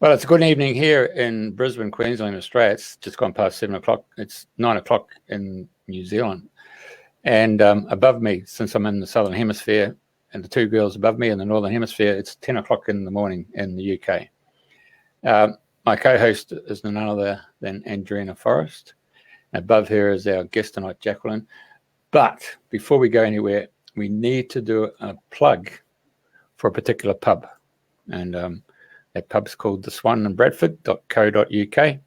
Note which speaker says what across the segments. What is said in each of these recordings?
Speaker 1: Well, it's a good evening here in Brisbane, Queensland, Australia. It's just gone past 7 o'clock. It's 9 o'clock in New Zealand. And above me, since I'm in the Southern Hemisphere, and the two girls above me in the Northern Hemisphere, it's 10 o'clock in the morning in the UK. My co-host is none other than Andrena Forrest. Above her is our guest tonight, Jacqueline. But before we go anywhere, we need to do a plug for a particular pub. And that pub's called the Swan in Bradford.co.uk.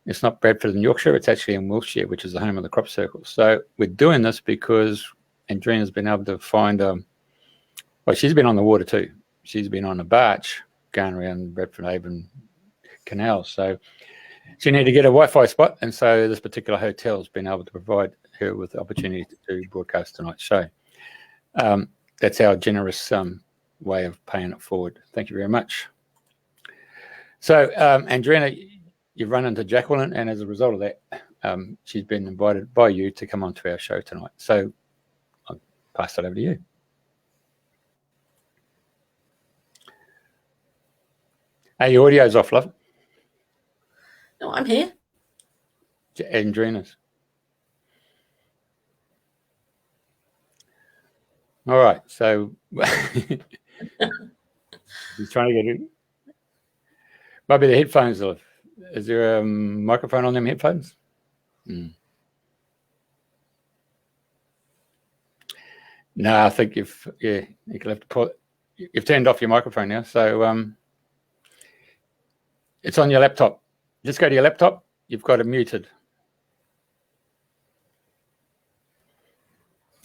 Speaker 1: It's not Bradford in Yorkshire, it's actually in Wiltshire, which is the home of the crop circle. So we're doing this because Andrena's been able to find, well, she's been on the water too. She's been on a barge going around Bradford Haven Canal. So she needed to get a Wi-Fi spot. And so this particular hotel has been able to provide her with the opportunity to broadcast tonight's show. That's our generous way of paying it forward. Thank you very much. So, Andrena, you've run into Jacqueline, and as a result of that, she's been invited by you to come onto our show tonight. So I'll pass that over to you. Hey, your audio's off, love.
Speaker 2: No, I'm here.
Speaker 1: Andrena's. All right, so he's trying to get in. Maybe the headphones are. Is there a microphone on them headphones? No, I think you'll have to pull. You've turned off your microphone now, so it's on your laptop. Just go to your laptop. You've got it muted.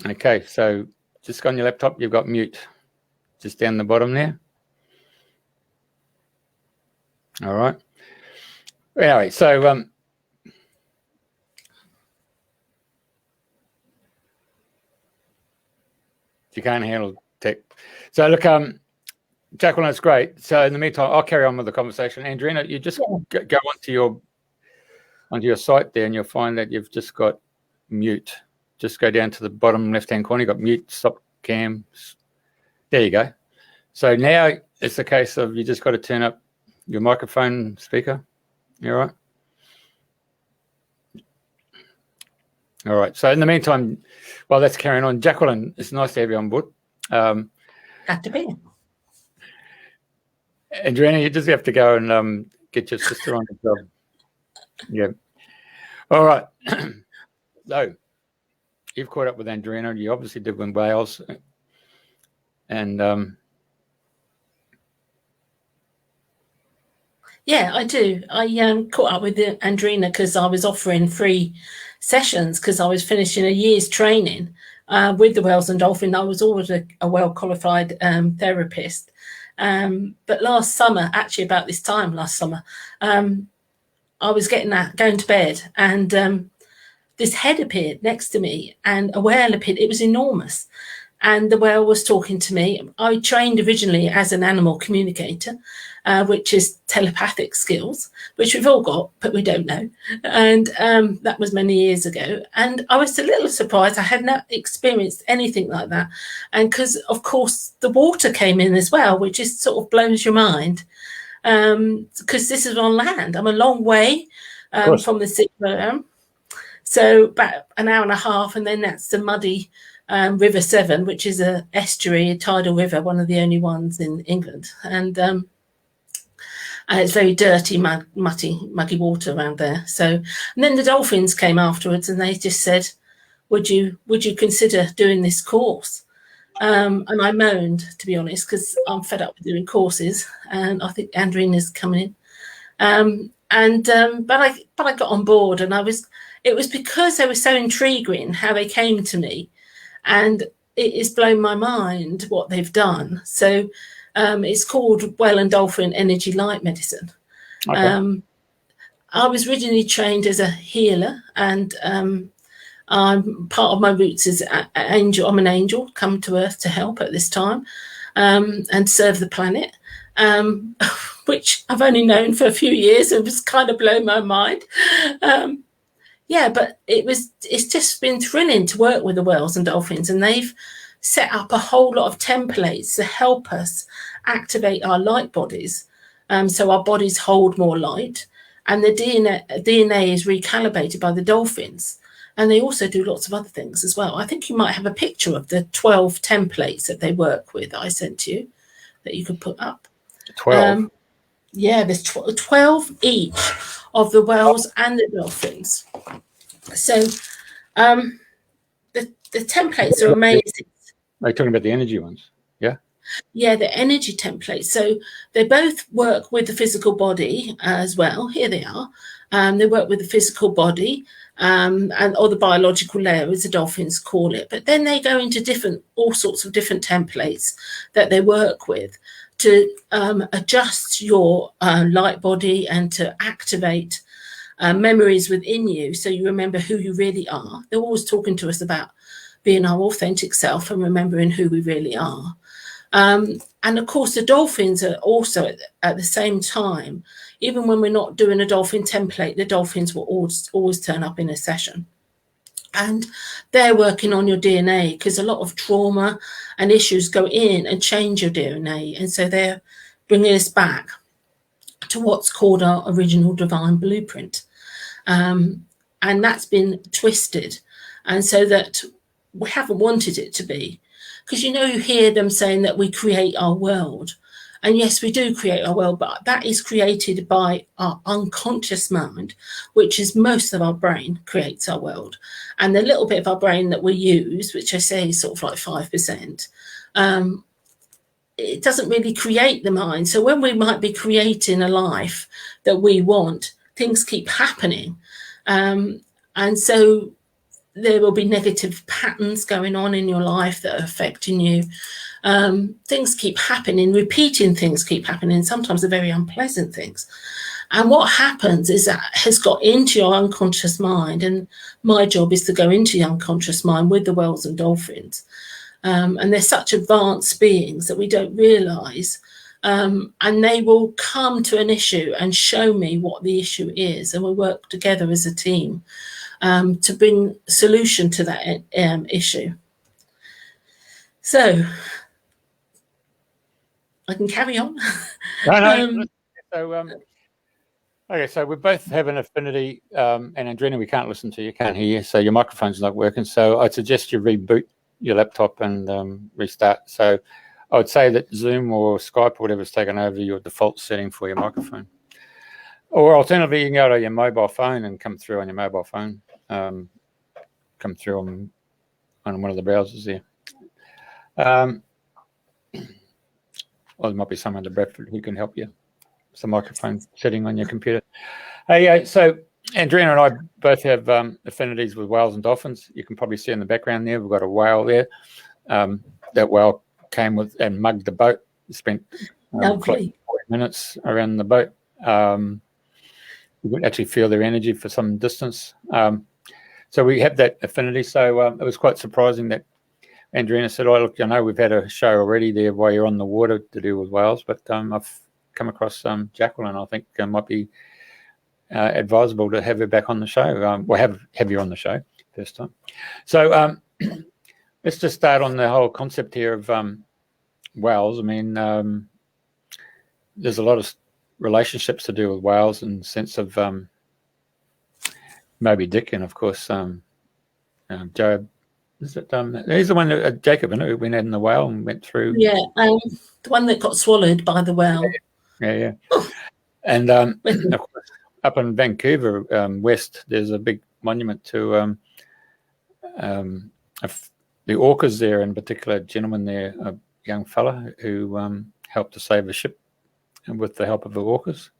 Speaker 1: Okay, so just go on your laptop. You've got mute, just down the bottom there. All right. Anyway, so you can't handle tech. So look, Jacqueline, it's great. So in the meantime, I'll carry on with the conversation. Andrena, you just go onto your site there, and you'll find that you've just got mute. Just go down to the bottom left-hand corner. You've got mute, stop cam. There you go. So now it's a case of you just got to turn up your microphone speaker. You all right? All right. So in the meantime, while that's carrying on, Jacqueline, it's nice to have you on board.
Speaker 2: Glad to be here.
Speaker 1: Andrena, you just have to go and get your sister on the job. Yeah. All right. So you've caught up with Andrena. You obviously did win Wales. And
Speaker 2: yeah, I do. I caught up with Andrena because I was offering free sessions because I was finishing a year's training with the whales and dolphin. I was always a well-qualified therapist. But last summer, actually about this time last summer, I was going to bed, and this head appeared next to me, and a whale appeared. It was enormous. And the whale was talking to me. I trained originally as an animal communicator, which is telepathic skills, which we've all got, but we don't know. And that was many years ago. And I was a little surprised. I had not experienced anything like that. And because, of course, the water came in as well, which just sort of blows your mind. Because this is on land. I'm a long way from the city. So about an hour and a half, and then that's the muddy River Severn, which is a estuary, a tidal river, one of the only ones in England. And it's very dirty, muggy water around there. So, and then the dolphins came afterwards, and they just said, would you consider doing this course? And I moaned, to be honest, because I'm fed up with doing courses, and I think Andrena's coming in. But I got on board, and it was because they were so intriguing how they came to me, and it has blown my mind what they've done. So it's called Whale and Dolphin Energy Light Medicine. Okay. I was originally trained as a healer, and part of my roots is angel. I'm an angel, come to Earth to help at this time and serve the planet, which I've only known for a few years. It was kind of blown my mind. Yeah, but it's just been thrilling to work with the whales and dolphins, and they've set up a whole lot of templates to help us activate our light bodies So our bodies hold more light, and the DNA is recalibrated by the dolphins. And they also do lots of other things as well. I think you might have a picture of the 12 templates that they work with I sent you that you could put up.
Speaker 1: 12?
Speaker 2: Yeah, there's 12 each of the whales and the dolphins. So the templates are amazing.
Speaker 1: Are you talking about the energy ones? Yeah?
Speaker 2: Yeah, the energy templates. So they both work with the physical body as well. Here they are. They work with the physical body or the biological layer, as the dolphins call it. But then they go into all sorts of different templates that they work with to adjust your light body and to activate memories within you, so you remember who you really are. They're always talking to us about being our authentic self and remembering who we really are. And of course, the dolphins are also at the same time, even when we're not doing a dolphin template, the dolphins will always turn up in a session. And they're working on your DNA, because a lot of trauma and issues go in and change your DNA. And so they're bringing us back to what's called our original divine blueprint. And that's been twisted. And so that we haven't wanted it to be. Because, you hear them saying that we create our world. And yes, we do create our world, but that is created by our unconscious mind, which is most of our brain creates our world. And the little bit of our brain that we use, which I say is sort of like 5%, it doesn't really create the mind. So when we might be creating a life that we want, things keep happening. And so there will be negative patterns going on in your life that are affecting you. Things keep happening, repeating things keep happening. Sometimes they're very unpleasant things. And what happens is that has got into your unconscious mind. And my job is to go into the unconscious mind with the whales and dolphins. And they're such advanced beings that we don't realize. And they will come to an issue and show me what the issue is. And we work together as a team to bring solution to that issue. So I can carry on.
Speaker 1: No. Okay, so we both have an affinity, and Andrena, we can't listen to you, can't hear you, so your microphone's not working. So I'd suggest you reboot your laptop and restart. So I would say that Zoom or Skype or whatever's taken over your default setting for your microphone. Or alternatively, you can go to your mobile phone and come through on your mobile phone. Come through on one of the browsers there. Or there might be someone at Bradford who can help you. It's a microphone setting on your computer. Hey, so Andrena and I both have affinities with whales and dolphins. You can probably see in the background there, we've got a whale there. That whale came with and mugged the boat. Spent like 40 minutes around the boat. You could actually feel their energy for some distance. So we have that affinity. So it was quite surprising that Andrena said, "Oh, look, we've had a show already there while you're on the water to do with whales, but I've come across Jacqueline. I think might be advisable to have her back on the show. Well, have you on the show first time. So let's just start on the whole concept here of whales. I mean, there's a lot of relationships to do with whales in the sense of Moby Dick and, of course, Job. Is it? He's the one that Jacob, who went in the whale and went through.
Speaker 2: Yeah, the one that got swallowed by the whale.
Speaker 1: Yeah. And of course, up in Vancouver West, there's a big monument to the orcas there, in particular, a gentleman there, a young fella who helped to save a ship with the help of the orcas.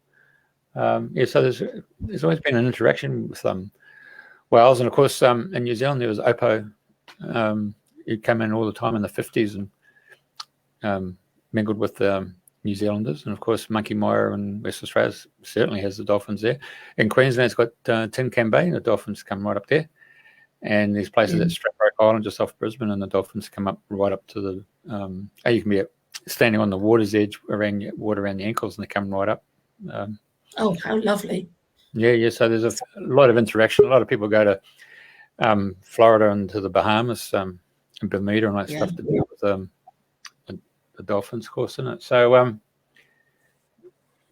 Speaker 1: So there's always been an interaction with whales, and of course in New Zealand there was Opo. He'd come in all the time in the 50s and mingled with New Zealanders, and of course Monkey Mire in West Australia certainly has the dolphins there. In Queensland it's got Tin Can Bay, and the dolphins come right up there, and there's places at Stradbroke Island just off Brisbane, and the dolphins come up right up to the you can be standing on the water's edge around the ankles, and they come right up.
Speaker 2: Oh, how lovely.
Speaker 1: Yeah. So there's a lot of interaction. A lot of people go to Florida and to the Bahamas and Bermuda and that stuff to deal with the dolphins, of course, isn't it? So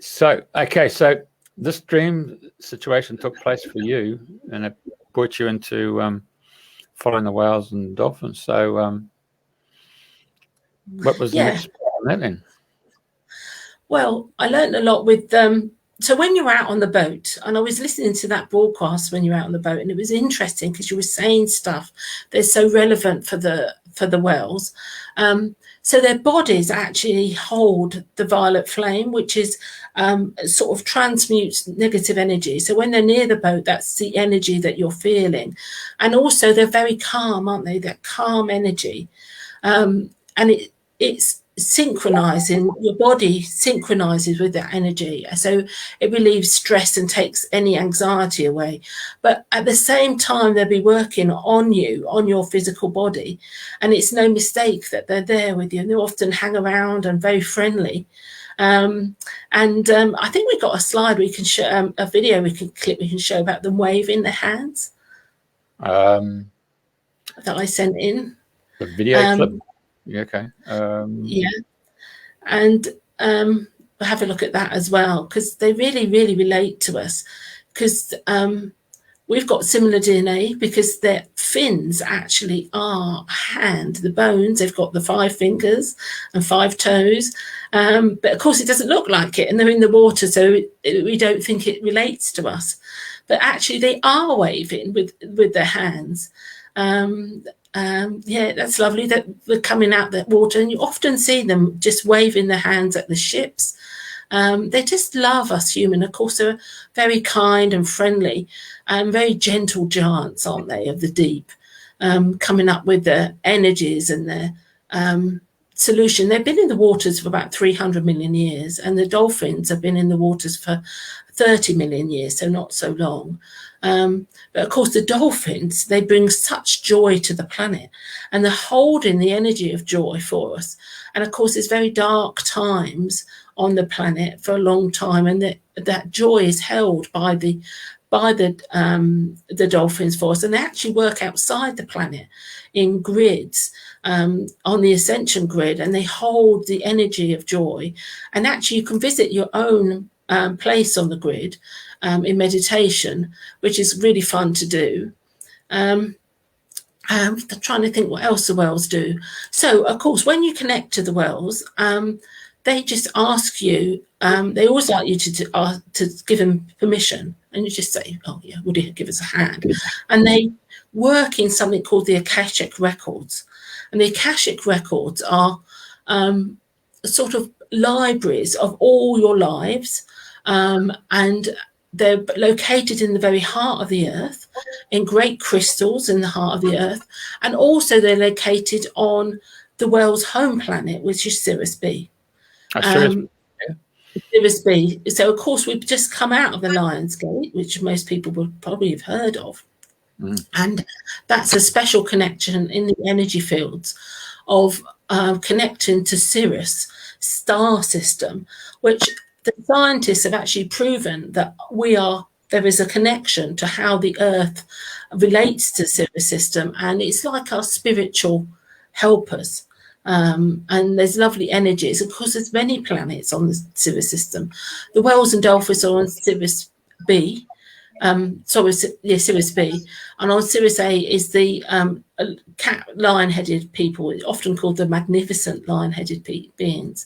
Speaker 1: So, okay, so this dream situation took place for you, and it brought you into following the whales and dolphins. So, what was the next part on that then?
Speaker 2: Well, I learned a lot with so when you're out on the boat, and I was listening to that broadcast when you're out on the boat, and it was interesting because you were saying stuff that's so relevant for the whales. So their bodies actually hold the violet flame, which is sort of transmutes negative energy. So when they're near the boat, that's the energy that you're feeling. And also they're very calm, aren't they? That calm energy. And it's synchronizing, your body synchronizes with that energy, so it relieves stress and takes any anxiety away. But at the same time, they'll be working on you, on your physical body, and it's no mistake that they're there with you. They often hang around and very friendly. I think we've got a slide we can show, a video we can show about them waving their hands that I sent in.
Speaker 1: The video clip. Yeah, okay.
Speaker 2: Yeah, and we'll have a look at that as well, because they really, really relate to us, because we've got similar DNA, because their fins actually are a hand, the bones, they've got the 5 fingers and 5 toes, but of course it doesn't look like it, and they're in the water, so we don't think it relates to us, but actually they are waving with their hands. Yeah, that's lovely that they're coming out that water, and you often see them just waving their hands at the ships. They just love us human. Of course, they're very kind and friendly and very gentle giants, aren't they, of the deep, coming up with their energies and their solution. They've been in the waters for about 300 million years, and the dolphins have been in the waters for 30 million years, so not so long. But of course, the dolphins, they bring such joy to the planet, and they're holding the energy of joy for us. And of course, it's very dark times on the planet for a long time, and that joy is held by the dolphins for us. And they actually work outside the planet in grids, on the ascension grid, and they hold the energy of joy. And actually, you can visit your own place on the grid in meditation, which is really fun to do. I'm trying to think what else the whales do. So, of course, when you connect to the whales, they just ask you, they always like you to give them permission, and you just say, oh yeah, would you give us a hand? And they work in something called the Akashic records, and the Akashic records are sort of libraries of all your lives, and they're located in the very heart of the earth, in great crystals in the heart of the earth, and also they're located on the whale's home planet, which is Sirius B. Sirius B. So, of course, we've just come out of the Lion's Gate, which most people would probably have heard of. And that's a special connection in the energy fields of connecting to Sirius star system, which the scientists have actually proven that there is a connection to how the Earth relates to Sirius system, and it's like our spiritual helpers. And there's lovely energies. Of course, there's many planets on the Sirius system. The whales and dolphins are on Sirius B. Sirius B, and on Sirius A is the cat lion-headed people, often called the magnificent lion-headed beings,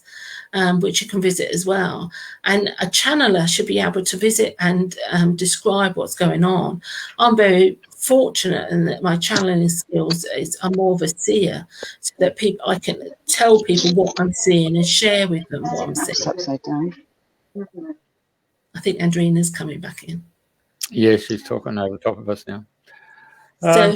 Speaker 2: which you can visit as well. And a channeler should be able to visit and describe what's going on. I'm very fortunate in that my channeling skills are more of a seer, so that I can tell people what I'm seeing and share with them what I'm seeing.
Speaker 3: Upside down.
Speaker 2: I think Andrena's coming back in.
Speaker 1: Yeah, she's talking over the top of us now.
Speaker 2: So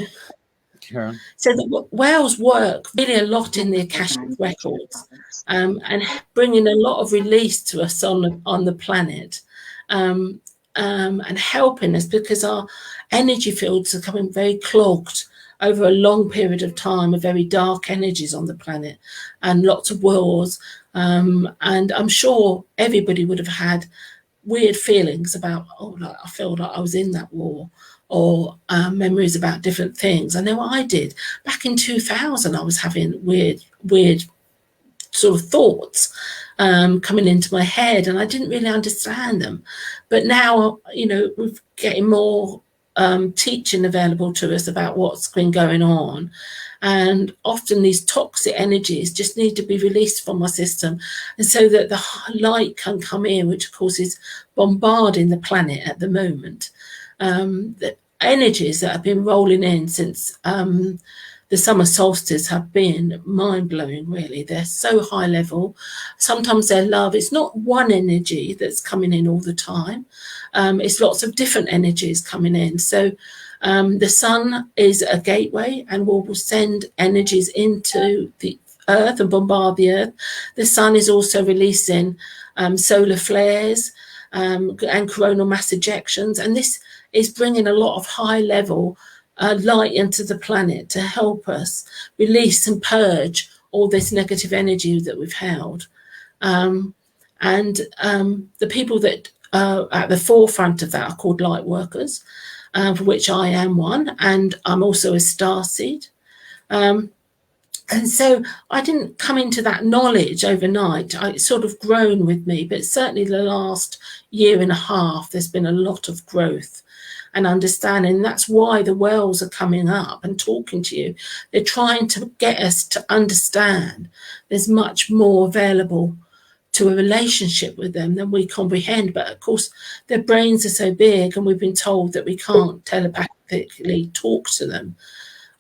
Speaker 2: the whales work really a lot in the Akashic records, and bringing a lot of release to us on the planet, and helping us, because our energy fields are becoming very clogged over a long period of time, of very dark energies on the planet, and lots of wars. And I'm sure everybody would have had weird feelings about, I feel like I was in that war, or memories about different things. I know I did. Back in 2000, I was having weird sort of thoughts coming into my head, and I didn't really understand them. But now, you know, we're getting more teaching available to us about what's been going on. And often these toxic energies just need to be released from our system, and so that the light can come in, which of course is bombarding the planet at the moment. The energies that have been rolling in since the summer solstice have been mind-blowing, really. They're so high level. Sometimes they're love. It's not one energy that's coming in all the time. It's lots of different energies coming in. So the sun is a gateway, and will send energies into the earth and bombard the earth. The sun is also releasing solar flares and coronal mass ejections, and this is bringing a lot of high level light into the planet to help us release and purge all this negative energy that we've held. The people that are at the forefront of that are called Lightworkers, for which I am one, and I'm also a starseed. And so I didn't come into that knowledge overnight. It's sort of grown with me, but certainly the last year and a half, there's been a lot of growth and understanding. That's why the wells are coming up and talking to you. They're trying to get us to understand there's much more available to a relationship with them than we comprehend. But of course, their brains are so big, and we've been told that we can't telepathically talk to them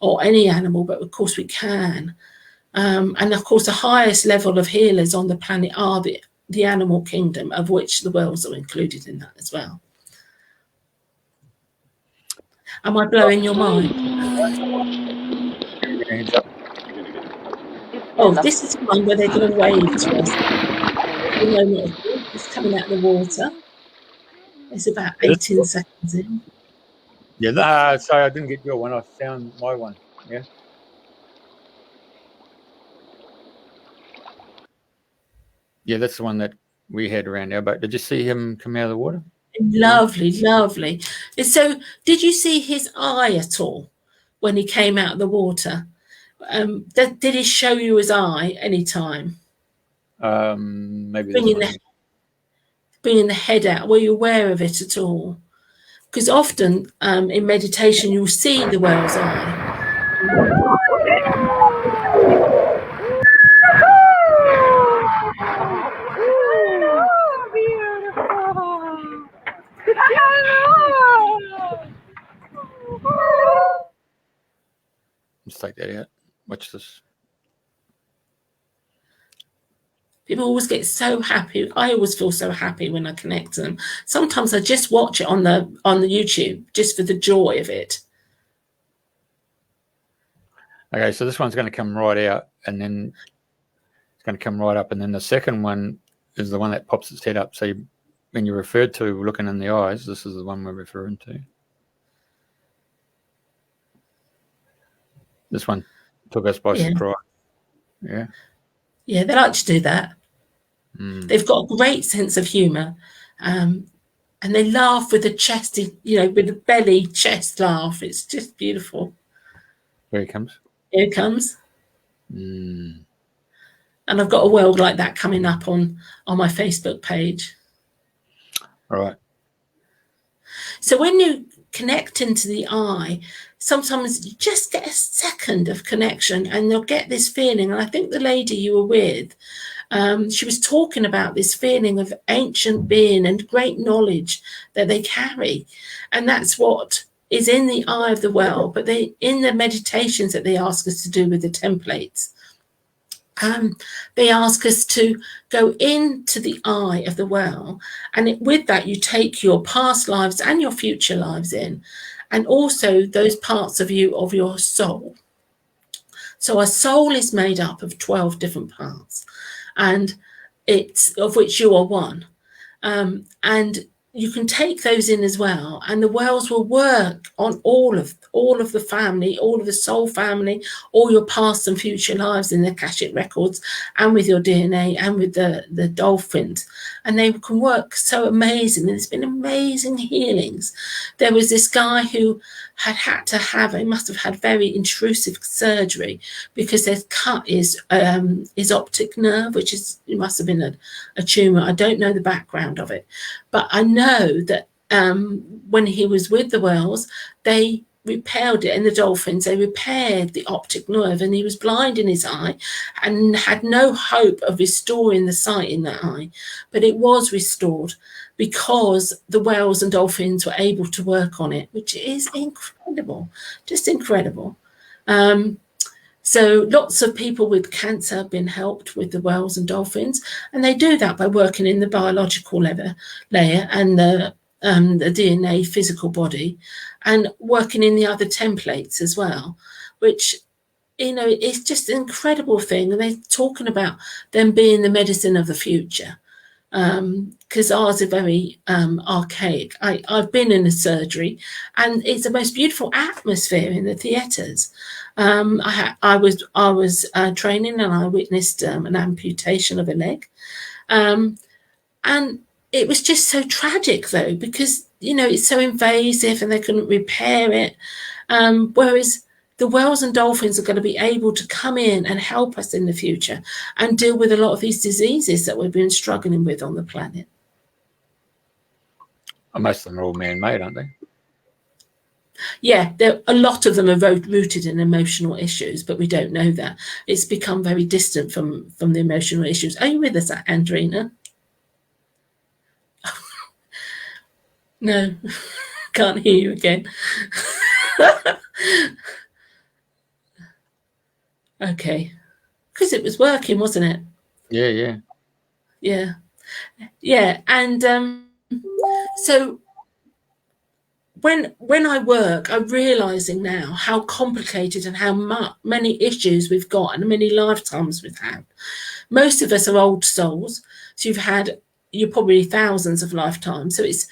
Speaker 2: or any animal, but of course we can. And of course, the highest level of healers on the planet are the animal kingdom, of which the whales are included in that as well. Am I blowing your mind? Oh, this is the one where they're going to wave to us. It's coming out of the water. It's about 18 seconds in.
Speaker 1: Yeah, sorry, I didn't get your one. I found my one. Yeah. Yeah, that's the one that we had around our boat. Did you see him come out of the water?
Speaker 2: Lovely, lovely. So, did you see his eye at all when he came out of the water? Did he show you his eye any time?
Speaker 1: Maybe
Speaker 2: bringing the head out. Were you aware of it at all? Because often in meditation, you'll see the whale's eye.
Speaker 1: Let's take that out. Watch this.
Speaker 2: People always get so happy. I always feel so happy when I connect to them. Sometimes I just watch it on the YouTube just for the joy of it.
Speaker 1: Okay, so this one's going to come right out, and then it's going to come right up, and then the second one is the one that pops its head up. So when you're referred to looking in the eyes, this is the one we're referring to. This one took us by surprise. Yeah.
Speaker 2: Yeah, they like to do that. They've got a great sense of humour, and they laugh with a chesty, with a belly chest laugh. It's just beautiful.
Speaker 1: Here he comes.
Speaker 2: Here it comes. And I've got a world like that coming up on my Facebook page.
Speaker 1: All right.
Speaker 2: So when you connect into the eye, sometimes you just get a second of connection, and you'll get this feeling. And I think the lady you were with, she was talking about this feeling of ancient being and great knowledge that they carry. And that's what is in the eye of the well. But in the meditations that they ask us to do with the templates, they ask us to go into the eye of the well. And with that, you take your past lives and your future lives in, and also those parts of you, of your soul. So a soul is made up of 12 different parts, and it's of which you are one. And you can take those in as well, and the wells will work on all of the family, all of the soul family, all your past and future lives in the Akashic records, and with your DNA, and with the dolphins, and they can work so amazing. There's been amazing healings. There was this guy who had to have, he must have had very intrusive surgery because they'd cut his optic nerve, which is, it must have been a tumor. I don't know the background of it, but I know that when he was with the whales, they repaired it, and the dolphins, they repaired the optic nerve, and he was blind in his eye and had no hope of restoring the sight in that eye, but it was restored because the whales and dolphins were able to work on it, which is incredible, just incredible. So lots of people with cancer have been helped with the whales and dolphins, and they do that by working in the biological layer and the DNA physical body, and working in the other templates as well, which, you know, it's just an incredible thing. And they're talking about them being the medicine of the future, because ours are very archaic. I've been in a surgery, and it's the most beautiful atmosphere in the theatres. I was training, and I witnessed an amputation of a leg, and it was just so tragic, though, because, you know, it's so invasive and they couldn't repair it. Whereas the whales and dolphins are going to be able to come in and help us in the future and deal with a lot of these diseases that we've been struggling with on the planet.
Speaker 1: Most of them are all man-made, aren't they?
Speaker 2: Yeah, a lot of them are rooted in emotional issues, but we don't know that. It's become very distant from the emotional issues. Are you with us, Andrena? No, can't hear you again. Okay, because it was working, wasn't it? Yeah. And so when I work, I'm realizing now how complicated and how many issues we've got and many lifetimes we've had. Most of us are old souls, so you're probably thousands of lifetimes. So it's,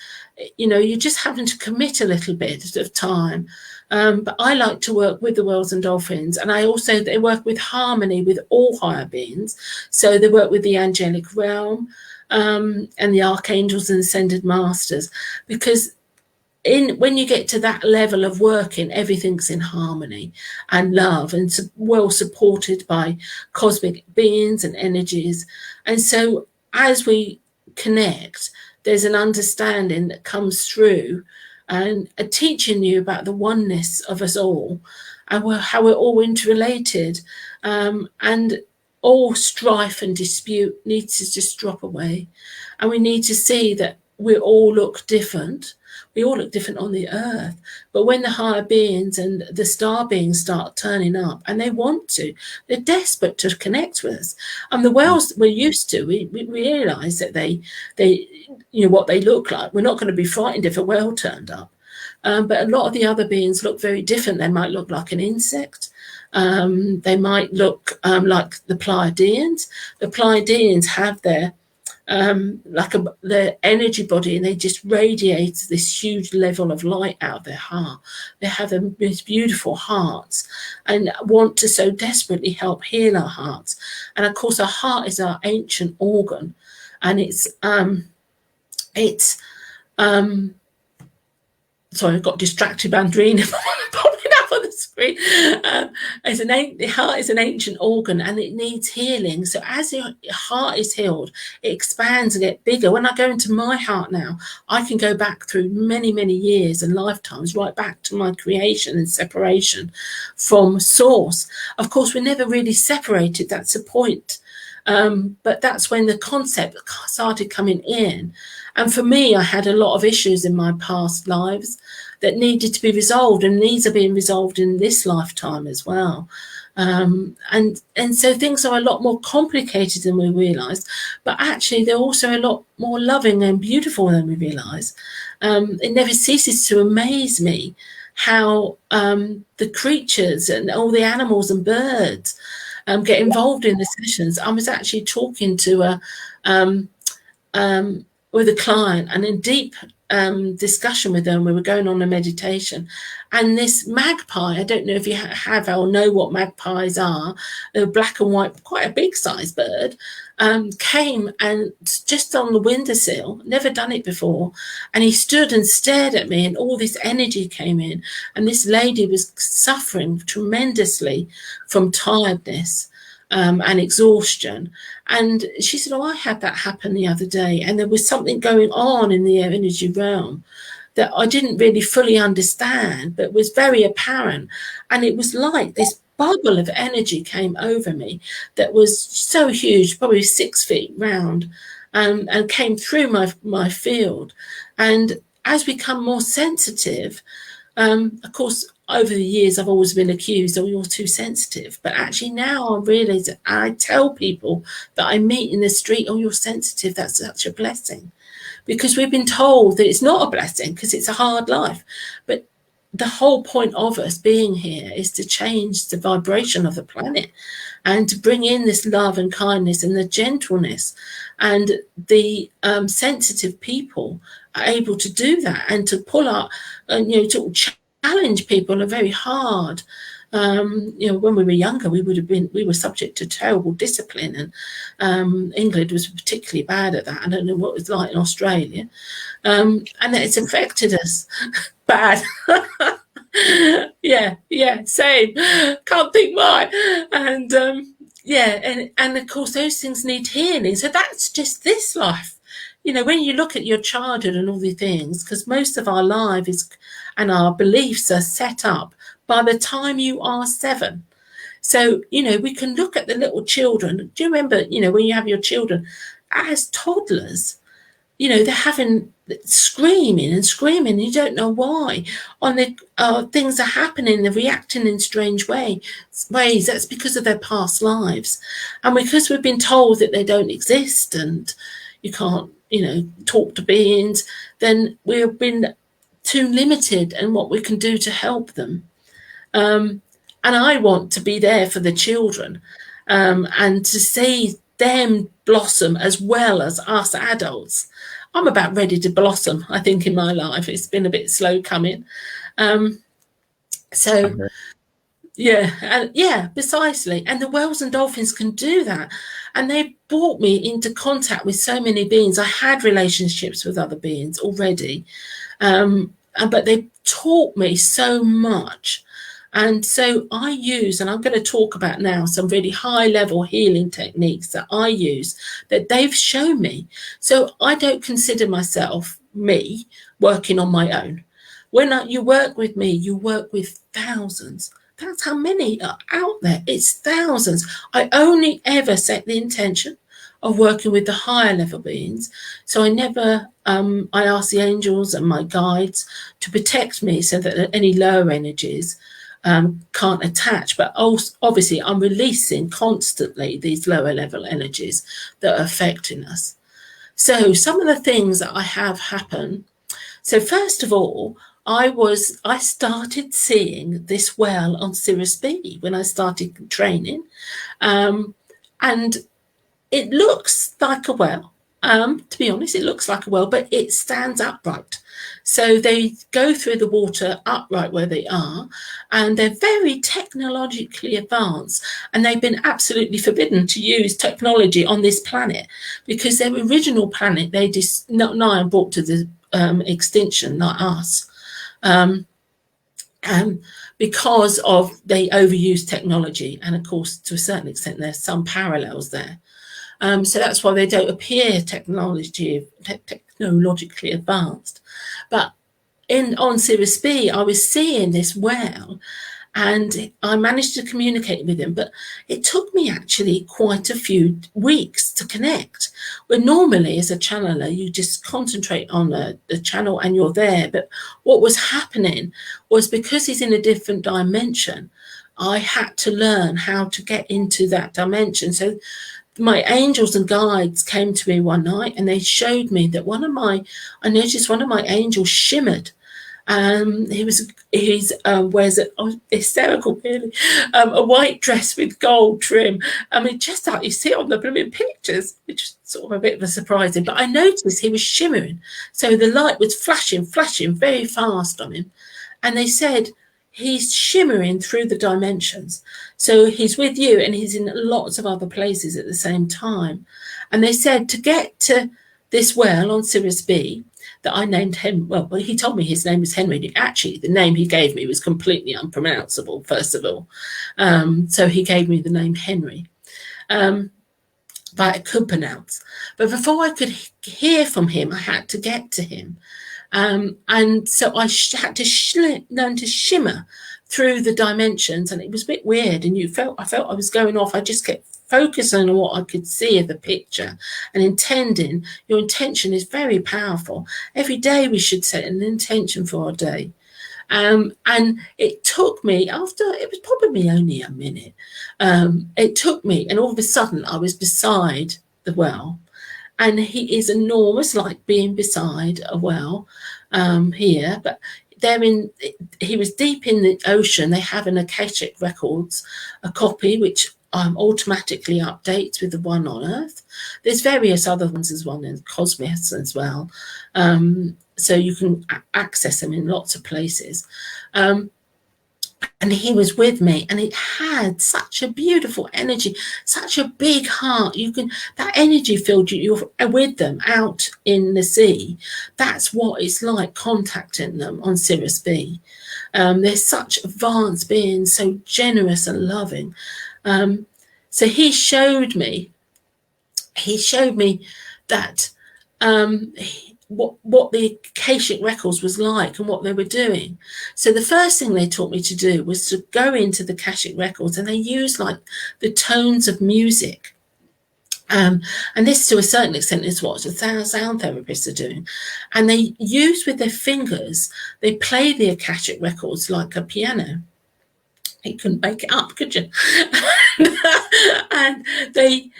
Speaker 2: you know, you're just having to commit a little bit of time. But I like to work with the whales and dolphins, and they work with harmony with all higher beings. So they work with the angelic realm, and the archangels and ascended masters, because when you get to that level of working, everything's in harmony and love, and well supported by cosmic beings and energies. And so as we connect, there's an understanding that comes through, and teaching you about the oneness of us all, and how we're all interrelated, and all strife and dispute needs to just drop away. And we need to see that we all look different. We all look different on the earth, but when the higher beings and the star beings start turning up, and they're desperate to connect with us. And the whales we're used to, we realise that they, you know, what they look like. We're not going to be frightened if a whale turned up. But a lot of the other beings look very different. They might look like an insect. They might look like the Pleiadians. The Pleiadians have their their energy body, and they just radiate this huge level of light out of their heart. They have the most beautiful hearts and want to so desperately help heal our hearts. And of course, our heart is our ancient organ, and sorry, I got distracted by Andrena popping up on the screen. The heart is an ancient organ, and it needs healing. So as your heart is healed, it expands and gets bigger. When I go into my heart now, I can go back through many, many years and lifetimes, right back to my creation and separation from source. Of course, we're never really separated. That's the point. But that's when the concept started coming in. And for me, I had a lot of issues in my past lives that needed to be resolved, and these are being resolved in this lifetime as well. And so things are a lot more complicated than we realise, but actually they're also a lot more loving and beautiful than we realise. It never ceases to amaze me how the creatures and all the animals and birds get involved in the sessions. I was actually talking to with a client, and in deep discussion with them. We were going on a meditation, and this magpie, I don't know if you have or know what magpies are, they're black and white, quite a big size bird, came and just on the windowsill, never done it before, and he stood and stared at me, and all this energy came in, and this lady was suffering tremendously from tiredness and exhaustion. And she said, oh, I had that happen the other day, and there was something going on in the energy realm that I didn't really fully understand, but was very apparent. And it was like this bubble of energy came over me that was so huge, probably 6 feet round, and came through my field. And as we become more sensitive, of course, over the years, I've always been accused, oh, you're too sensitive. But actually now I realise, I tell people that I meet in the street, oh, you're sensitive, that's such a blessing. Because we've been told that it's not a blessing because it's a hard life. But the whole point of us being here is to change the vibration of the planet and to bring in this love and kindness and the gentleness. And the sensitive people are able to do that and to pull up and, to challenge people are very hard. When we were younger, we were subject to terrible discipline, and England was particularly bad at that. I don't know what it was like in Australia, and it's affected us bad. yeah, same. Can't think why. And and of course those things need healing. So that's just this life. When you look at your childhood and all the things, because most of our life is and our beliefs are set up by the time you are 7. So, we can look at the little children. Do you remember, when you have your children as toddlers, they're having screaming and screaming. You don't know why. Things are happening, they're reacting in strange ways. That's because of their past lives. And because we've been told that they don't exist and you can't, talk to beings, then we've been too limited in what we can do to help them. And I want to be there for the children and to see them blossom as well as us adults. I'm about ready to blossom, I think, in my life. It's been a bit slow coming. Precisely. And the whales and dolphins can do that. And they brought me into contact with so many beings. I had relationships with other beings already, but they taught me so much. And so I use, and I'm going to talk about now, some really high level healing techniques that I use that they've shown me. So I don't consider myself me working on my own. When you work with me, you work with thousands. That's how many are out there. It's thousands. I only ever set the intention of working with the higher level beings. So I never, I ask the angels and my guides to protect me so that any lower energies can't attach. But also, obviously, I'm releasing constantly these lower level energies that are affecting us. So some of the things that I have happen. So first of all, I started seeing this well on Sirius B when I started training, and it looks like a well. To be honest, it looks like a well, but it stands upright. So they go through the water upright where they are, and they're very technologically advanced, and they've been absolutely forbidden to use technology on this planet because their original planet they just nigh and brought to the extinction, like us. Because of they overuse technology, and of course to a certain extent there's some parallels there, so that's why they don't appear technologically advanced. But on Sirius B I was seeing this well, and I managed to communicate with him, but it took me actually quite a few weeks to connect. Where normally as a channeler, you just concentrate on the channel and you're there. But what was happening was because he's in a different dimension, I had to learn how to get into that dimension. So my angels and guides came to me one night and they showed me that I noticed one of my angels shimmered. He wears hysterical really, a white dress with gold trim. I mean, just like you see on the blooming pictures, which is sort of a bit of a surprising. But I noticed he was shimmering, so the light was flashing very fast on him, and they said he's shimmering through the dimensions. So he's with you, and he's in lots of other places at the same time. And they said to get to this well on Sirius B, that I named him, well, he told me his name was Henry. Actually, the name he gave me was completely unpronounceable, first of all. So he gave me the name Henry, but I could pronounce. But before I could hear from him, I had to get to him. And so I had to learn to shimmer through the dimensions, and it was a bit weird. And I felt I was going off. I just kept focusing on what I could see of the picture and intending. Your intention is very powerful. Every day we should set an intention for our day. And it took me, after, it was probably only a minute, it took me, and all of a sudden I was beside the well. And he is enormous, like being beside a well here, but he was deep in the ocean. They have an Akashic Records, a copy which automatically updates with the one on Earth. There's various other ones as well in Cosmos as well. So you can access them in lots of places. And he was with me, and it had such a beautiful energy, such a big heart. That energy field, you're with them out in the sea. That's what it's like contacting them on Sirius B. They're such advanced beings, so generous and loving. So he showed me that what the Akashic Records was like and what they were doing. So the first thing they taught me to do was to go into the Akashic Records, and they use like the tones of music. And this, to a certain extent, is what the sound therapists are doing. And they use with their fingers, they play the Akashic Records like a piano. You couldn't make it up, could you? And they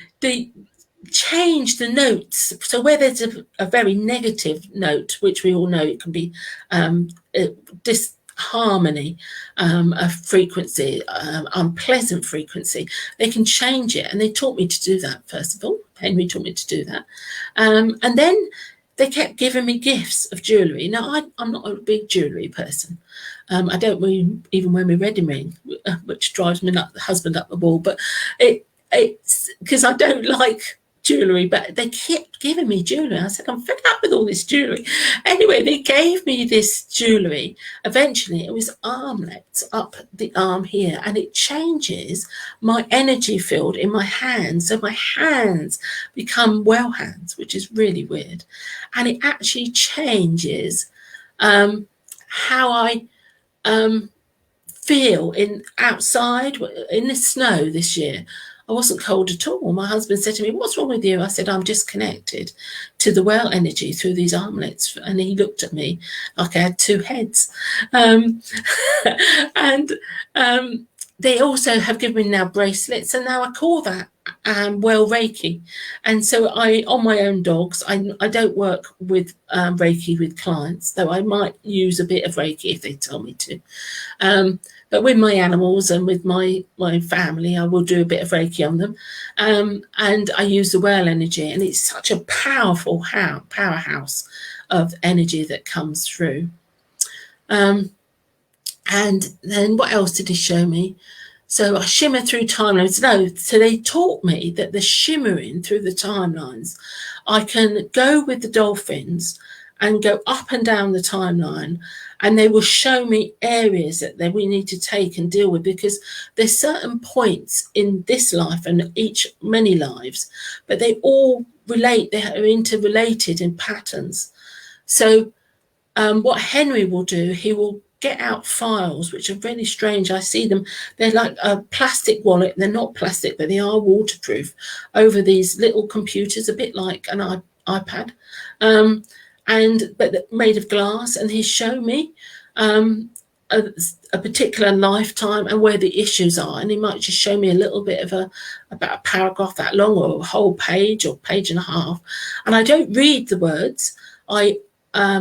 Speaker 2: change the notes. So where there's a very negative note, which we all know it can be disharmony, a frequency, unpleasant frequency, they can change it. And they taught me to do that, first of all. Henry taught me to do that. And then they kept giving me gifts of jewellery. Now, I'm not a big jewellery person. I don't even wear my wedding ring, which drives my husband up the wall. But it's because I don't like jewellery, but they kept giving me jewellery. I said, I'm fed up with all this jewellery. Anyway, they gave me this jewellery. Eventually, it was armlets up the arm here, and it changes my energy field in my hands. So my hands become well hands, which is really weird. And it actually changes how I feel outside in the snow this year. I wasn't cold at all. My husband said to me, what's wrong with you? I said, I'm just connected to the well energy through these armlets. And he looked at me like I had two heads. And they also have given me now bracelets, and now I call that well Reiki. And so on my own dogs, I don't work with Reiki with clients, though I might use a bit of Reiki if they tell me to. But with my animals and with my family, I will do a bit of Reiki on them. And I use the well energy, and it's such a powerful powerhouse of energy that comes through. And then what else did he show me? So I shimmer through timelines. No, so they taught me that the shimmering through the timelines, I can go with the dolphins and go up and down the timeline, and they will show me areas that we need to take and deal with, because there's certain points in this life and many lives, but they all relate. They are interrelated in patterns. So what Henry will do, he will get out files which are really strange. I see them, they're like a plastic wallet. They're not plastic, but they are waterproof, over these little computers, a bit like an iPad, but made of glass. And he showed me a particular lifetime and where the issues are, and he might just show me a little bit of about a paragraph that long, or a whole page or page and a half. And I don't read the words. I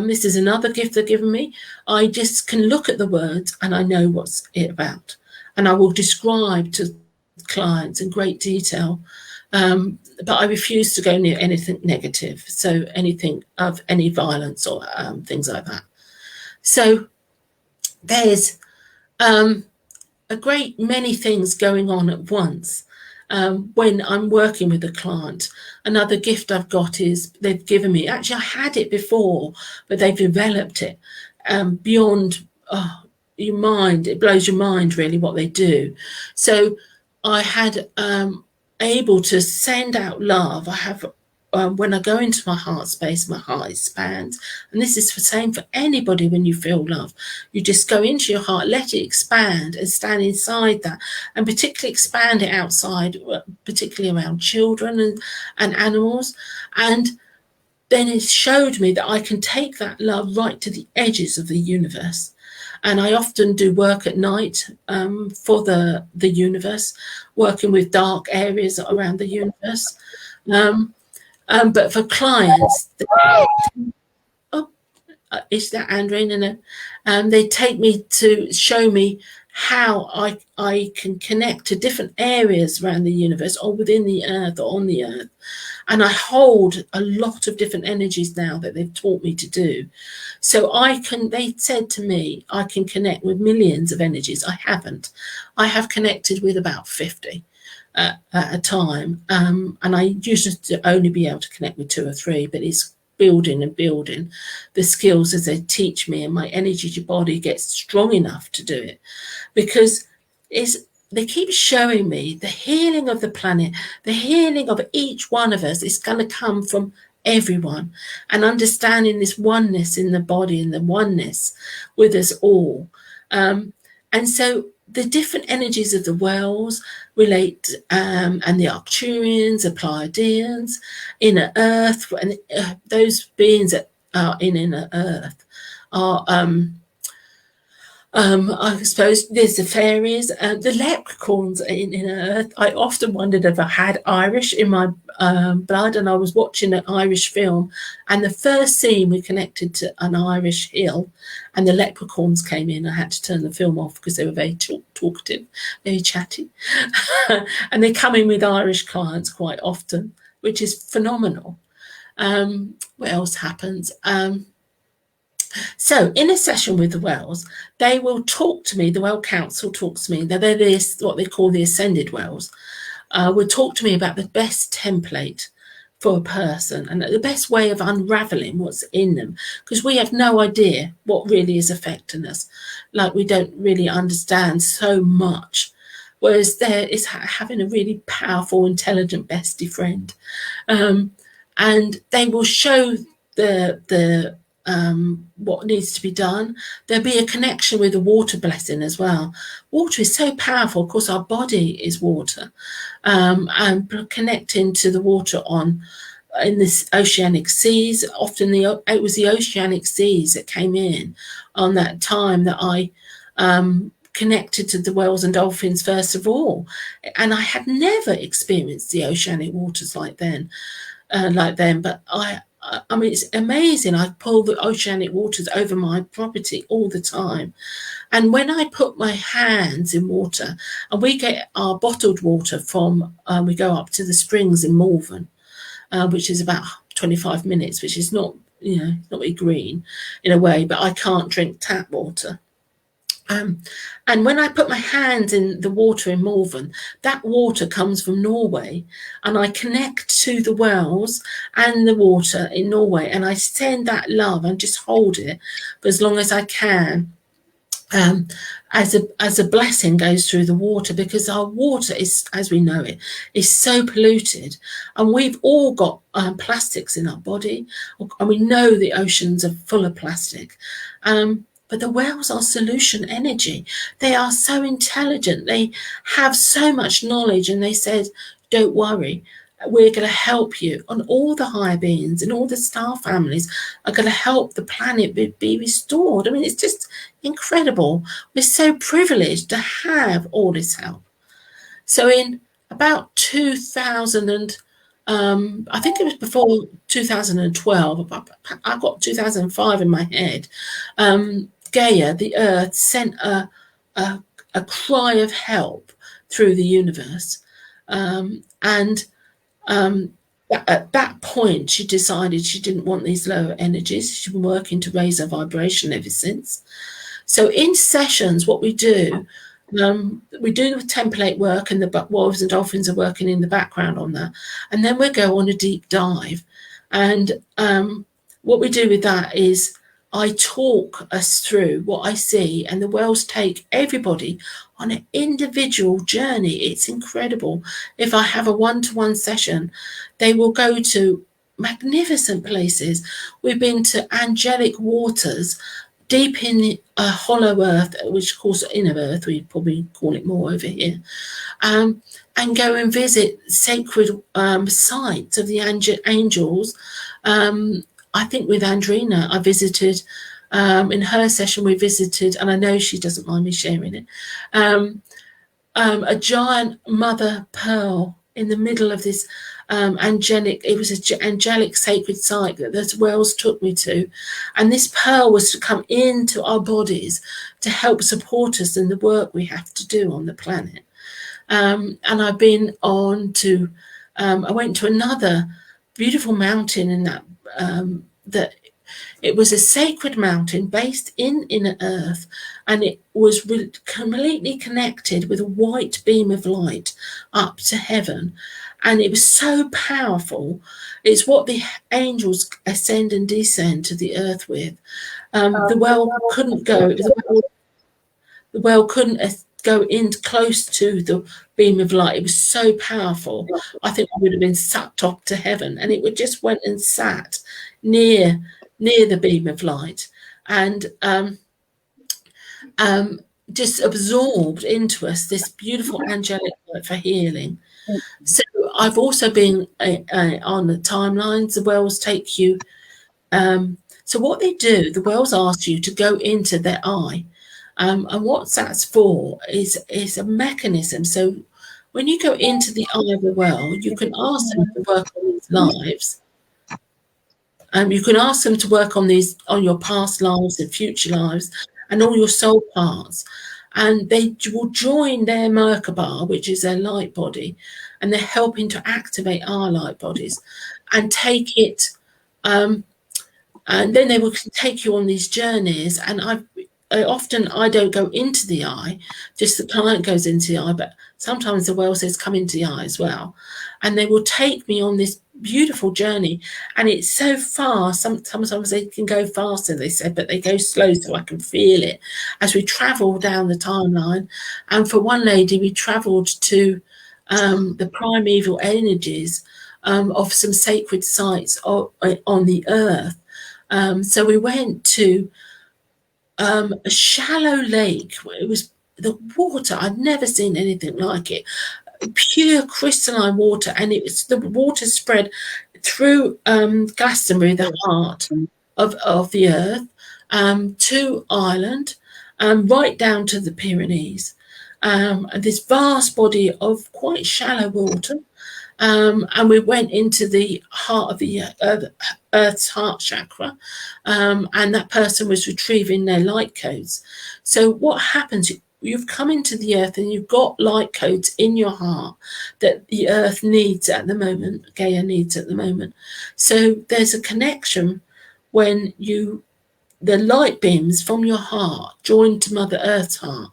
Speaker 2: this is another gift they've given me. I just can look at the words and I know what's it about. And I will describe to clients in great detail. But I refuse to go near anything negative. So anything of any violence or things like that. So there's a great many things going on at once. When I'm working with a client, another gift I've got is they've given me, actually I had it before, but they've developed it beyond your mind. It blows your mind really what they do. So I had able to send out love. I have when I go into my heart space, my heart expands. And this is the same for anybody when you feel love. You just go into your heart, let it expand and stand inside that. And particularly expand it outside, particularly around children and animals. And then it showed me that I can take that love right to the edges of the universe. And I often do work at night for the universe, working with dark areas around the universe. But for clients, is that Andrena? They take me to show me how I can connect to different areas around the universe or within the earth or on the earth. And I hold a lot of different energies now that they've taught me to do. So they said to me, I can connect with millions of energies. I haven't. I have connected with about 50. At a time, and I used to only be able to connect with 2 or 3, but it's building and building the skills as they teach me, and my energy to body gets strong enough to do it, because they keep showing me the healing of the planet, the healing of each one of us is going to come from everyone, and understanding this oneness in the body and the oneness with us all. And so the different energies of the wells relate, and the Arcturians, the Pleiadians, inner earth, and those beings that are in inner earth are, I suppose, there's the fairies, the leprechauns in inner earth. I often wondered if I had Irish in my blood, and I was watching an Irish film, and the first scene we connected to an Irish hill, and the leprechauns came in. I had to turn the film off because they were very talkative, very chatty. And they come in with Irish clients quite often, which is phenomenal. What else happens? So in a session with the wells, they will talk to me, the well council talks to me, they're what they call the ascended wells, will talk to me about the best template for a person and the best way of unraveling what's in them, because we have no idea what really is affecting us. Like, we don't really understand so much, whereas there is having a really powerful, intelligent bestie friend. And they will show the what needs to be done. There'll be a connection with the water blessing as well. Water is so powerful. Of course, our body is water, and connecting to the water in this oceanic seas. Often it was the oceanic seas that came in on that time that I connected to the whales and dolphins first of all, and I had never experienced the oceanic waters like then, but I mean, it's amazing. I pull the oceanic waters over my property all the time. And when I put my hands in water, and we get our bottled water from, we go up to the springs in Malvern, which is about 25 minutes, which is not, not very green in a way, but I can't drink tap water. And when I put my hands in the water in Malvern, that water comes from Norway, and I connect to the wells and the water in Norway, and I send that love and just hold it for as long as I can, as a blessing goes through the water, because our water is, as we know it, is so polluted, and we've all got plastics in our body, and we know the oceans are full of plastic. But the whales are solution energy. They are so intelligent. They have so much knowledge. And they said, don't worry, we're going to help you. And all the higher beings and all the star families are going to help the planet be restored. I mean, it's just incredible. We're so privileged to have all this help. So in about 2000 and I think it was before 2012. I got 2005 in my head. Gaia, the Earth, sent a cry of help through the universe, and at that point, she decided she didn't want these lower energies. She's been working to raise her vibration ever since. So in sessions, what we do the template work, and the wolves and dolphins are working in the background on that. And then we go on a deep dive. And what we do with that is I talk us through what I see, and the wells take everybody on an individual journey. It's incredible. If I have a one-to-one session, they will go to magnificent places. We've been to angelic waters, deep in a hollow earth, which of course inner earth, we probably call it more over here, and go and visit sacred sites of the angels. I think with Andrena, I visited, in her session we visited, and I know she doesn't mind me sharing it, a giant mother pearl in the middle of this angelic sacred site that the wells took me to, and this pearl was to come into our bodies to help support us in the work we have to do on the planet. And I've been on to I went to another beautiful mountain in that that it was a sacred mountain based in inner earth, and it was completely connected with a white beam of light up to heaven. And it was so powerful. It's what the angels ascend and descend to the earth with. The well couldn't go. The well couldn't go in close to the beam of light. It was so powerful. I think we would have been sucked up to heaven. And it would just went and sat near the beam of light, and just absorbed into us this beautiful angelic light for healing. So I've also been on the timelines. The wells take you. So what they do, the wells ask you to go into their eye. And what that's for is a mechanism. So when you go into the eye of the well, you can ask them to work on these lives. You can ask them to work on your past lives and future lives and all your soul parts. And they will join their Merkaba, which is their light body, and they're helping to activate our light bodies and take it. And then they will take you on these journeys. And I don't go into the eye, just the client goes into the eye, but sometimes the well says come into the eye as well. And they will take me on this beautiful journey, and it's so fast. Sometimes they can go faster, they said, but they go slow so I can feel it as we travel down the timeline. And for one lady, we traveled to the primeval energies of some sacred sites on the earth. So we went to a shallow lake. It was the water, I'd never seen anything like it. Pure crystalline water, and the water spread through Glastonbury, the heart of the earth, to Ireland, right down to the Pyrenees, and this vast body of quite shallow water. And we went into the heart of the Earth's heart chakra, and that person was retrieving their light codes. So what happens? You've come into the earth and you've got light codes in your heart that the earth needs at the moment, Gaia needs at the moment. So there's a connection when the light beams from your heart join to Mother Earth's heart,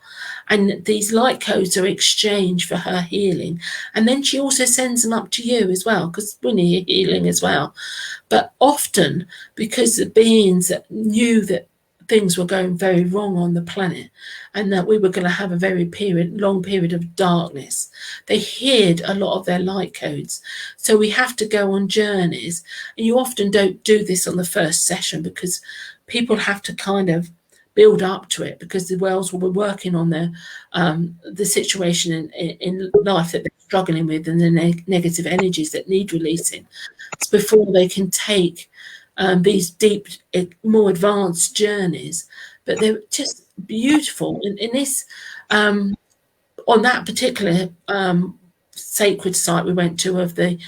Speaker 2: and these light codes are exchanged for her healing. And then she also sends them up to you as well, because we need healing as well. But often, because the beings that knew that things were going very wrong on the planet and that we were going to have a very long period of darkness, they hid a lot of their light codes. So we have to go on journeys, and you often don't do this on the first session because people have to kind of build up to it, because the wells will be working on the situation in life that they're struggling with and the negative energies that need releasing. It's before they can take these deep, more advanced journeys. But they're just beautiful. In this, on that particular sacred site we went to of the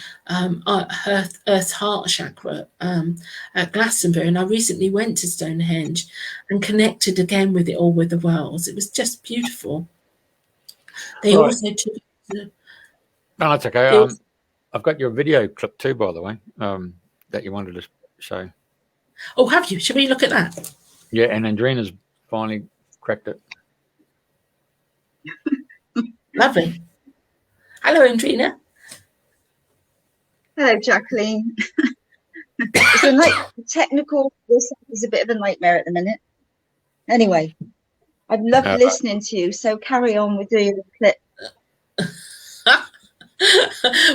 Speaker 2: Earth's Heart chakra at Glastonbury, and I recently went to Stonehenge and connected again with it all with the wells. It was just beautiful. They also took.
Speaker 1: No, that's okay. I've got your video clip too, by the way, that you wanted to show.
Speaker 2: Oh, have you? Should we look at that?
Speaker 1: Yeah, and Andrena's finally cracked it.
Speaker 2: Lovely. Hello, Andrena.
Speaker 3: Hello, Jacqueline. It's a technical. This is a bit of a nightmare at the minute. Anyway, I've loved listening to you. So carry on with doing the clip.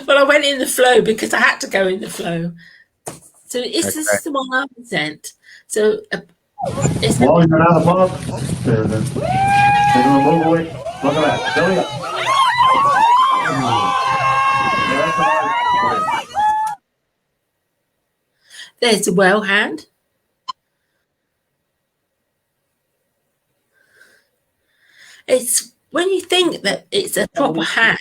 Speaker 2: Well, I went in the flow because I had to go in the flow. So this is the one I sent. So it's
Speaker 4: well, you're out of the box. There it is. They're going to move away. Look at that. There we go.
Speaker 2: There's the well hand. It's when you think that it's a proper hand,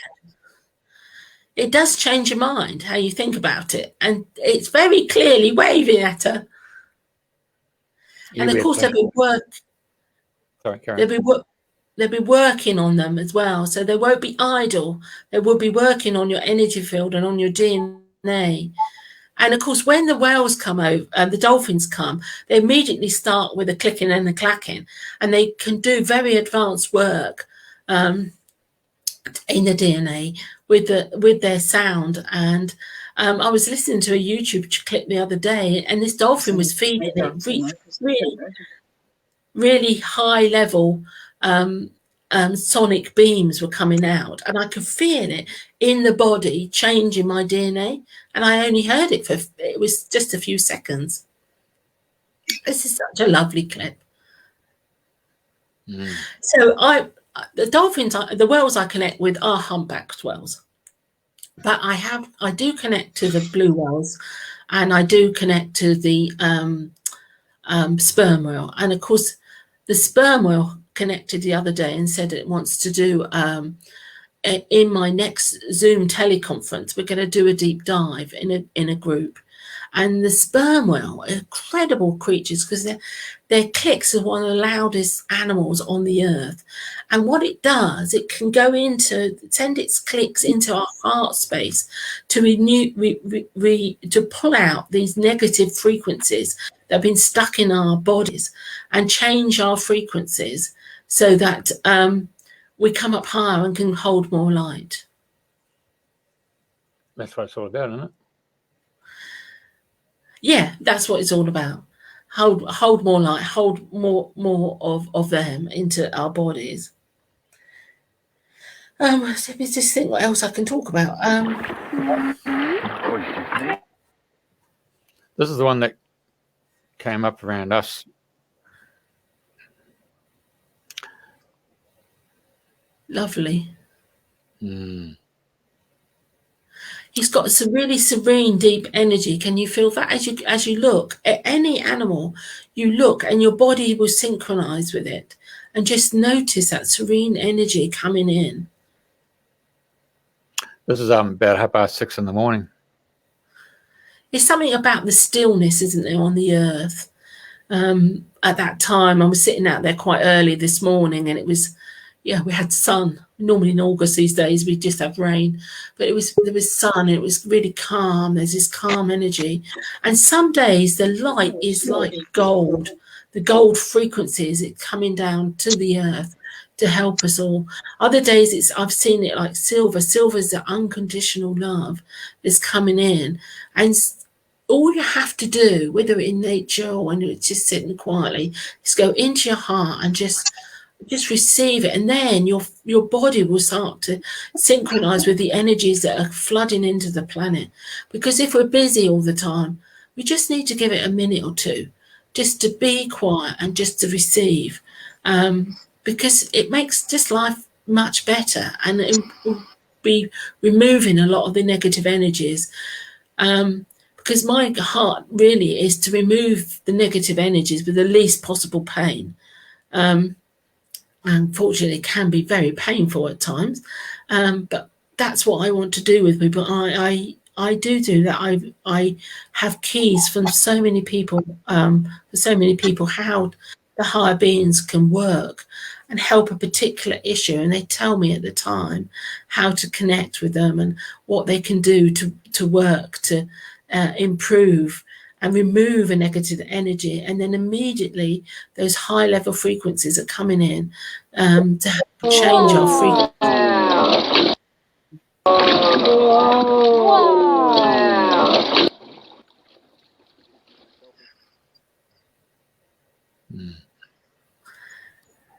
Speaker 2: it does change your mind how you think about it, and it's very clearly waving at her. And of course, they'll be working on them as well, so they won't be idle. They will be working on your energy field and on your DNA. And of course, when the whales come over and the dolphins come, they immediately start with the clicking and the clacking, and they can do very advanced work in the DNA with their sound. And I was listening to a YouTube clip the other day, and this dolphin was feeding it really high level sonic beams were coming out, and I could feel it in the body changing my DNA, and I only heard it it was just a few seconds. This is such a lovely clip. So the whales I connect with are humpback whales, but I do connect to the blue whales, and I do connect to the sperm whale. And of course, the sperm whale connected the other day and said it wants to do in my next Zoom teleconference, we're going to do a deep dive in a group. And the sperm whale are incredible creatures because their clicks are one of the loudest animals on the earth. And what it does, it can go send its clicks into our heart space to to pull out these negative frequencies that have been stuck in our bodies and change our frequencies so that we come up higher and can hold more light.
Speaker 1: That's what it's all about, isn't it?
Speaker 2: Yeah, that's what it's all about. Hold more light, hold more of them into our bodies. Let me just think what else I can talk about.
Speaker 1: This is the one that came up around us.
Speaker 2: Lovely. He's got some really serene, deep energy. Can you feel that as you look at any animal, you look and your body will synchronize with it, and just notice that serene energy coming in.
Speaker 1: This is about 6:30 in the morning.
Speaker 2: There's something about the stillness, isn't there, on the earth? At that time, I was sitting out there quite early this morning, and it was, we had sun. Normally in August these days we just have rain, but there was sun. It was really calm. There's this calm energy, and some days the light is like gold. The gold frequencies it coming down to the earth to help us all. Other days I've seen it like silver. Silver is the unconditional love that's coming in, and all you have to do, whether in nature or when it's just sitting quietly, is go into your heart and just receive it, and then your body will start to synchronize with the energies that are flooding into the planet. Because if we're busy all the time, we just need to give it a minute or two just to be quiet and just to receive, because it makes just life much better, and it will be removing a lot of the negative energies, because my heart really is to remove the negative energies with the least possible pain. Unfortunately, it can be very painful at times, but that's what I want to do with people. I do that. I have keys from so many people, how the higher beings can work and help a particular issue, and they tell me at the time how to connect with them and what they can do to work to improve and remove a negative energy, and then immediately those high level frequencies are coming in to help change our frequency.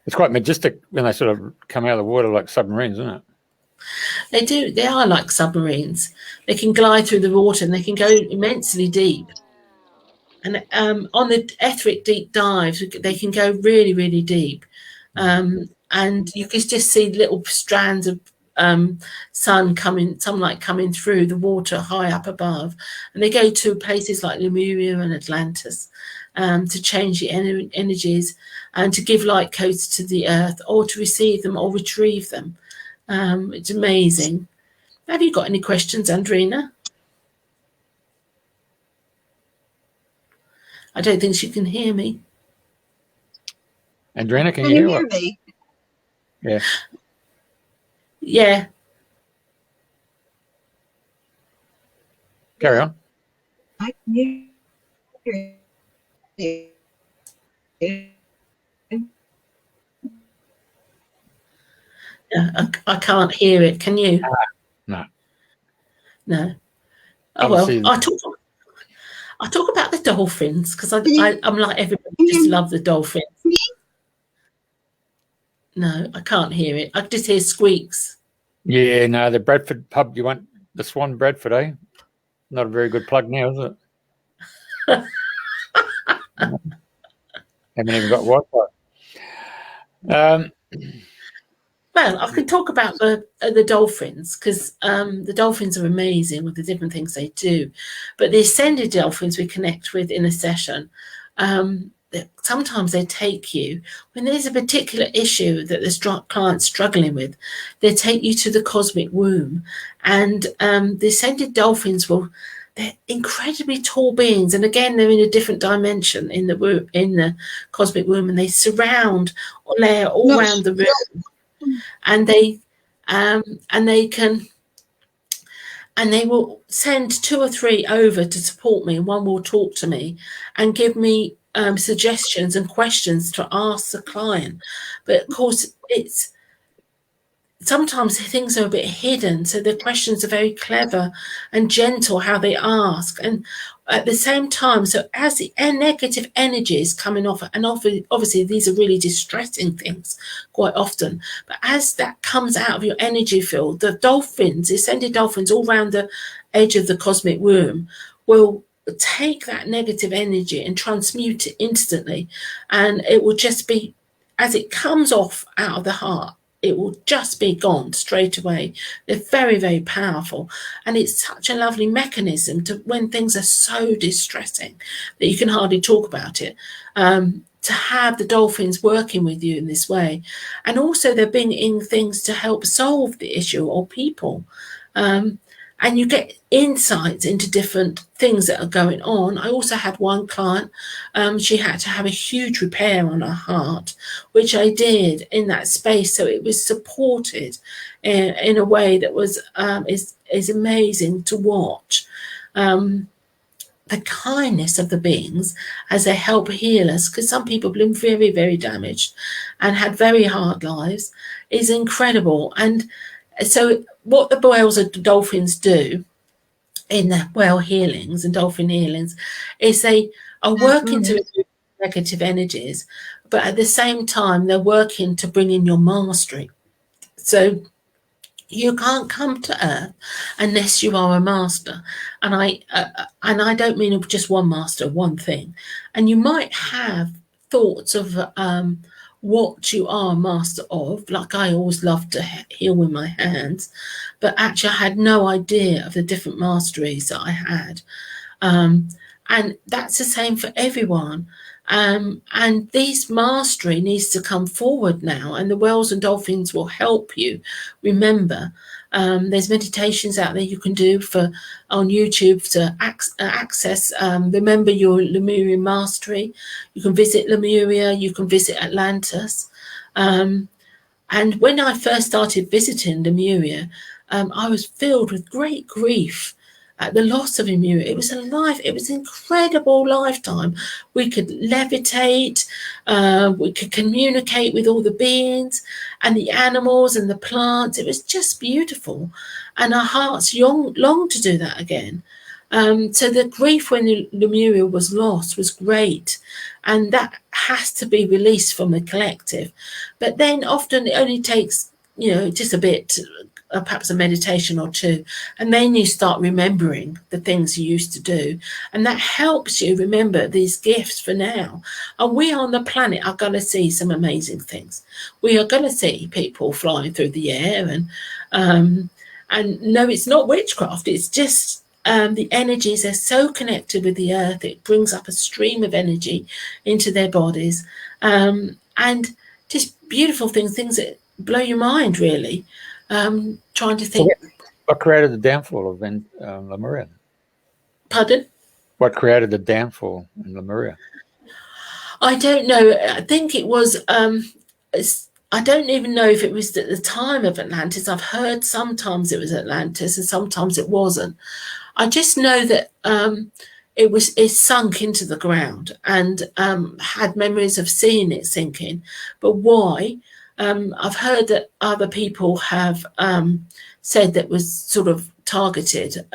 Speaker 1: It's quite majestic when they sort of come out of the water like submarines, isn't it?
Speaker 2: They do. They are like submarines. They can glide through the water and they can go immensely deep. And on the etheric deep dives, they can go really, really deep. And you can just see little strands of sunlight coming through the water high up above. And they go to places like Lemuria and Atlantis to change the energies and to give light codes to the earth, or to receive them or retrieve them. It's amazing. Have you got any questions, Andrena? I don't think she can hear me.
Speaker 1: Andrena, can
Speaker 3: Can
Speaker 1: you
Speaker 3: you
Speaker 1: hear
Speaker 3: hear me?
Speaker 1: Yeah.
Speaker 2: Yeah.
Speaker 1: Carry on.
Speaker 3: I can hear you.
Speaker 2: Yeah, I can't hear it. Can you?
Speaker 1: No.
Speaker 2: No. Oh
Speaker 1: Obviously,
Speaker 2: well, I talk about the dolphins because I'm like everybody, just love the dolphins. No, I can't hear it. I just hear squeaks.
Speaker 1: Yeah, no, the Bradford pub, you want the Swan Bradford, eh? Not a very good plug now, is it? Haven't even got Wi-Fi.
Speaker 2: Well, I can talk about the dolphins because the dolphins are amazing with the different things they do. But the ascended dolphins we connect with in a session, sometimes they take you, when there's a particular issue that the client's struggling with, they take you to the cosmic womb. And the ascended dolphins they're incredibly tall beings, and again they're in a different dimension in the cosmic womb, and they surround or layer all around the room. And they will send 2 or 3 over to support me, and one will talk to me and give me suggestions and questions to ask the client. But of course, sometimes things are a bit hidden, so the questions are very clever and gentle how they ask, and at the same time, so as the negative energy is coming off, and obviously these are really distressing things quite often, but as that comes out of your energy field, the ascended dolphins all around the edge of the cosmic womb will take that negative energy and transmute it instantly, and it will just be, as it comes off out of the heart, it will just be gone straight away. They're very, very powerful. And it's such a lovely mechanism to, when things are so distressing that you can hardly talk about it, to have the dolphins working with you in this way. And also they're bringing things to help solve the issue or people. And you get insights into different things that are going on. I also had one client, she had to have a huge repair on her heart, which I did in that space. So it was supported in a way that was is amazing to watch. The kindness of the beings as they help heal us, because some people have been very, very damaged and had very hard lives, is incredible. And so what the whales and dolphins do in the whale healings and dolphin healings is they are working to remove negative energies, but at the same time they're working to bring in your mastery. So you can't come to Earth unless you are a master, and I don't mean just one master, one thing. And you might have thoughts of what you are a master of, like I always loved to heal with my hands, but actually I had no idea of the different masteries that I had. And that's the same for everyone. And this mastery needs to come forward now, and the whales and dolphins will help you remember. There's meditations out there you can do on YouTube to access, remember your Lemurian mastery. You can visit Lemuria, you can visit Atlantis. And when I first started visiting Lemuria, I was filled with great grief at the loss of Lemuria. It was an incredible lifetime. We could levitate, we could communicate with all the beings and the animals and the plants. It was just beautiful. And our hearts long to do that again. So the grief when Lemuria was lost was great. And that has to be released from the collective. But then often it only takes, just a bit, perhaps a meditation or two, and then you start remembering the things you used to do, and that helps you remember these gifts for now. And we on the planet are going to see some amazing things. We are going to see people flying through the air, and no, it's not witchcraft. It's just the energies are so connected with the earth. It brings up a stream of energy into their bodies, and just beautiful things that blow your mind, really. Trying to think.
Speaker 1: What created the downfall of Lemuria?
Speaker 2: Pardon?
Speaker 1: What created the downfall in Lemuria?
Speaker 2: I don't know. I think it was. I don't even know if it was at the time of Atlantis. I've heard sometimes it was Atlantis and sometimes it wasn't. I just know that it sunk into the ground, and had memories of seeing it sinking. But why? I've heard that other people have said that was sort of targeted,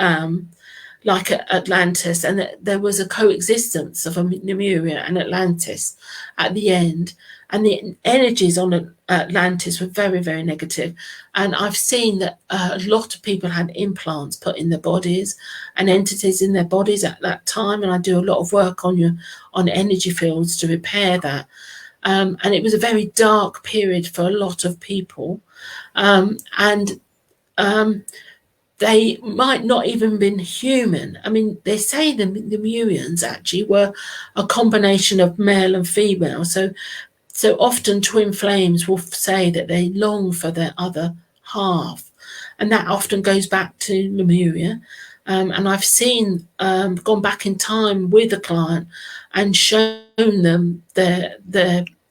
Speaker 2: like Atlantis, and that there was a coexistence of Lemuria and Atlantis at the end. And the energies on Atlantis were very, very negative. And I've seen that a lot of people had implants put in their bodies and entities in their bodies at that time. And I do a lot of work on energy fields to repair that. And it was a very dark period for a lot of people. They might not even been human. I mean, they say the Lemurians actually were a combination of male and female. So often twin flames will say that they long for their other half. And that often goes back to Lemuria. And I've seen, gone back in time with a client and shown them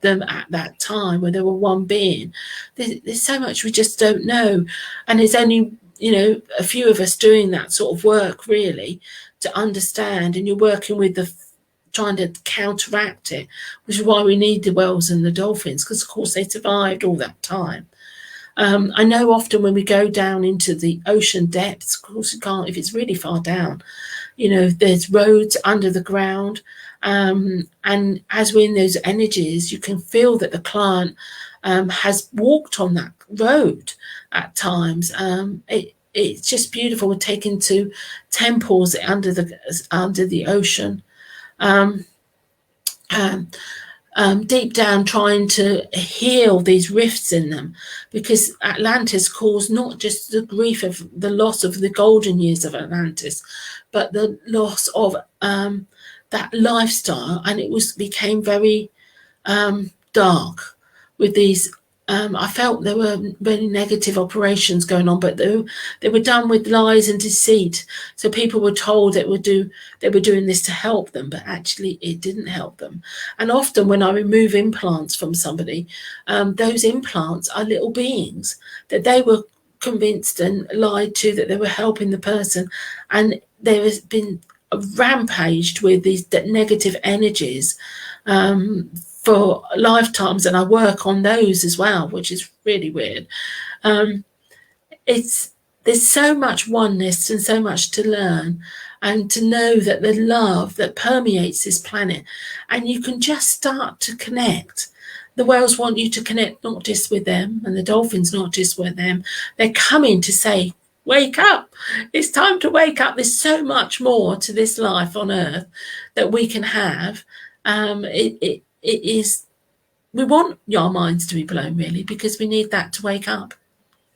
Speaker 2: them at that time where they were one being. There's so much we just don't know. And there's only, a few of us doing that sort of work, really, to understand. And you're working with trying to counteract it, which is why we need the whales and the dolphins, because, of course, they survived all that time. I know often when we go down into the ocean depths, of course you can't, if it's really far down, there's roads under the ground. And as we're in those energies, you can feel that the client has walked on that road at times. It's just beautiful. We're taken to temples under the ocean. Deep down, trying to heal these rifts in them, because Atlantis caused not just the grief of the loss of the golden years of Atlantis, but the loss of that lifestyle, and it became very dark with these. I felt there were very negative operations going on, but they were done with lies and deceit. So people were told they were doing this to help them, but actually it didn't help them. And often when I remove implants from somebody, those implants are little beings that they were convinced and lied to that they were helping the person. And there has been rampaged with these negative energies for lifetimes, and I work on those as well, which is really weird. There's so much oneness and so much to learn, and to know that the love that permeates this planet, and you can just start to connect. The whales want you to connect not just with them, and the dolphins not just with them. They're coming to say, wake up. It's time to wake up. There's so much more to this life on Earth that we can have. It is, we want our minds to be blown, really, because we need that to wake up.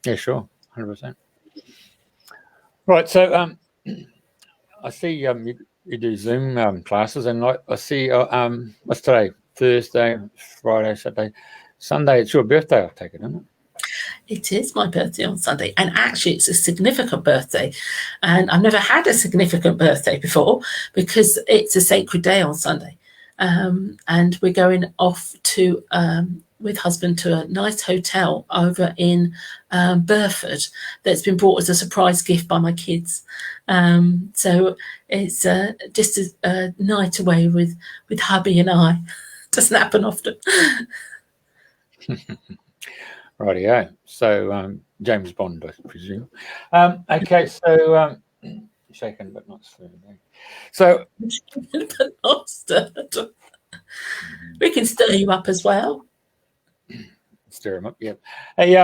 Speaker 1: Yeah, sure, 100%. Right, so I see you do Zoom classes, and like I see, what's today? Thursday, Friday, Saturday, Sunday. It's your birthday, I take it, isn't it?
Speaker 2: It is my birthday on Sunday, and actually it's a significant birthday, and I've never had a significant birthday before because it's a sacred day on Sunday, and we're going off to with husband to a nice hotel over in Burford that's been brought as a surprise gift by my kids. So it's just a night away with hubby and I. Doesn't happen often.
Speaker 1: Rightio. So James Bond, I presume. Okay, so shaken but not stirred. So
Speaker 2: But not stirred. We can stir you up as well.
Speaker 1: Stir them up, yeah. Hey,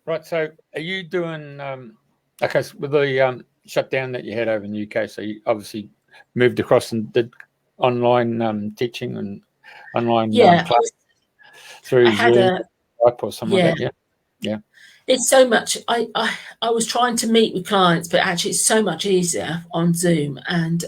Speaker 1: right. So, are you doing? Okay, so with the shutdown that you had over in the UK, so you obviously moved across and did online teaching and online class through Zoom or something like that. Yeah. It's
Speaker 2: so much. I was trying to meet with clients, but actually, it's so much easier on Zoom and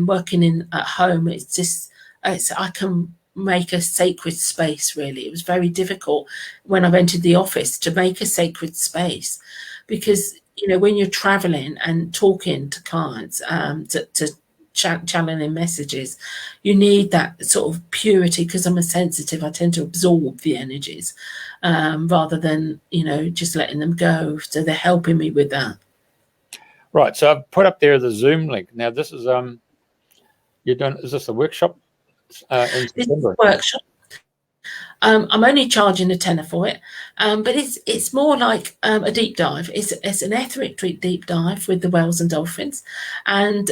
Speaker 2: working at home. It's just I can make a sacred space. Really, it was very difficult when I entered the office to make a sacred space because when you're traveling and talking to clients to channeling messages, you need that sort of purity. Because I'm a sensitive, I tend to absorb the energies rather than just letting them go. So they're helping me with that.
Speaker 1: Right. So I've put up there the Zoom link. Now this is you're doing. Is this a workshop? In September.
Speaker 2: Workshop. I'm only charging £10 for it, but it's more like a deep dive. It's an etheric deep dive with the whales and dolphins, and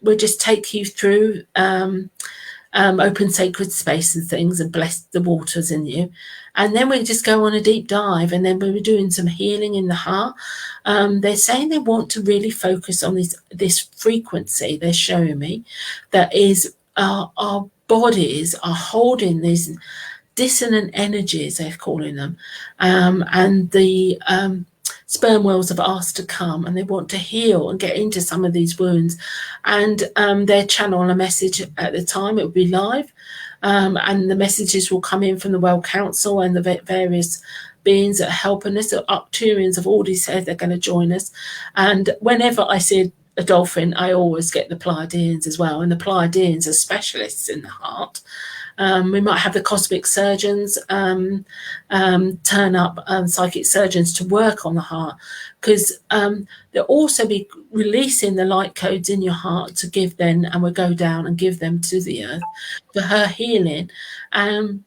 Speaker 2: we'll just take you through open sacred space and things and bless the waters in you, and then we just go on a deep dive, and then we were doing some healing in the heart. They're saying they want to really focus on this frequency. They're showing me that is our bodies are holding these dissonant energies, they're calling them, and the sperm whales have asked to come, and they want to heal and get into some of these wounds, and their channel a message at the time. It will be live, and the messages will come in from the World Council and the various beings that are helping us. The Arcturians have already said they're going to join us, and whenever I see a dolphin, I always get the Pleiadians as well, and the Pleiadians are specialists in the heart. We might have the cosmic surgeons turn up, psychic surgeons, to work on the heart, because they'll also be releasing the light codes in your heart to give then, and we'll go down and give them to the earth for her healing,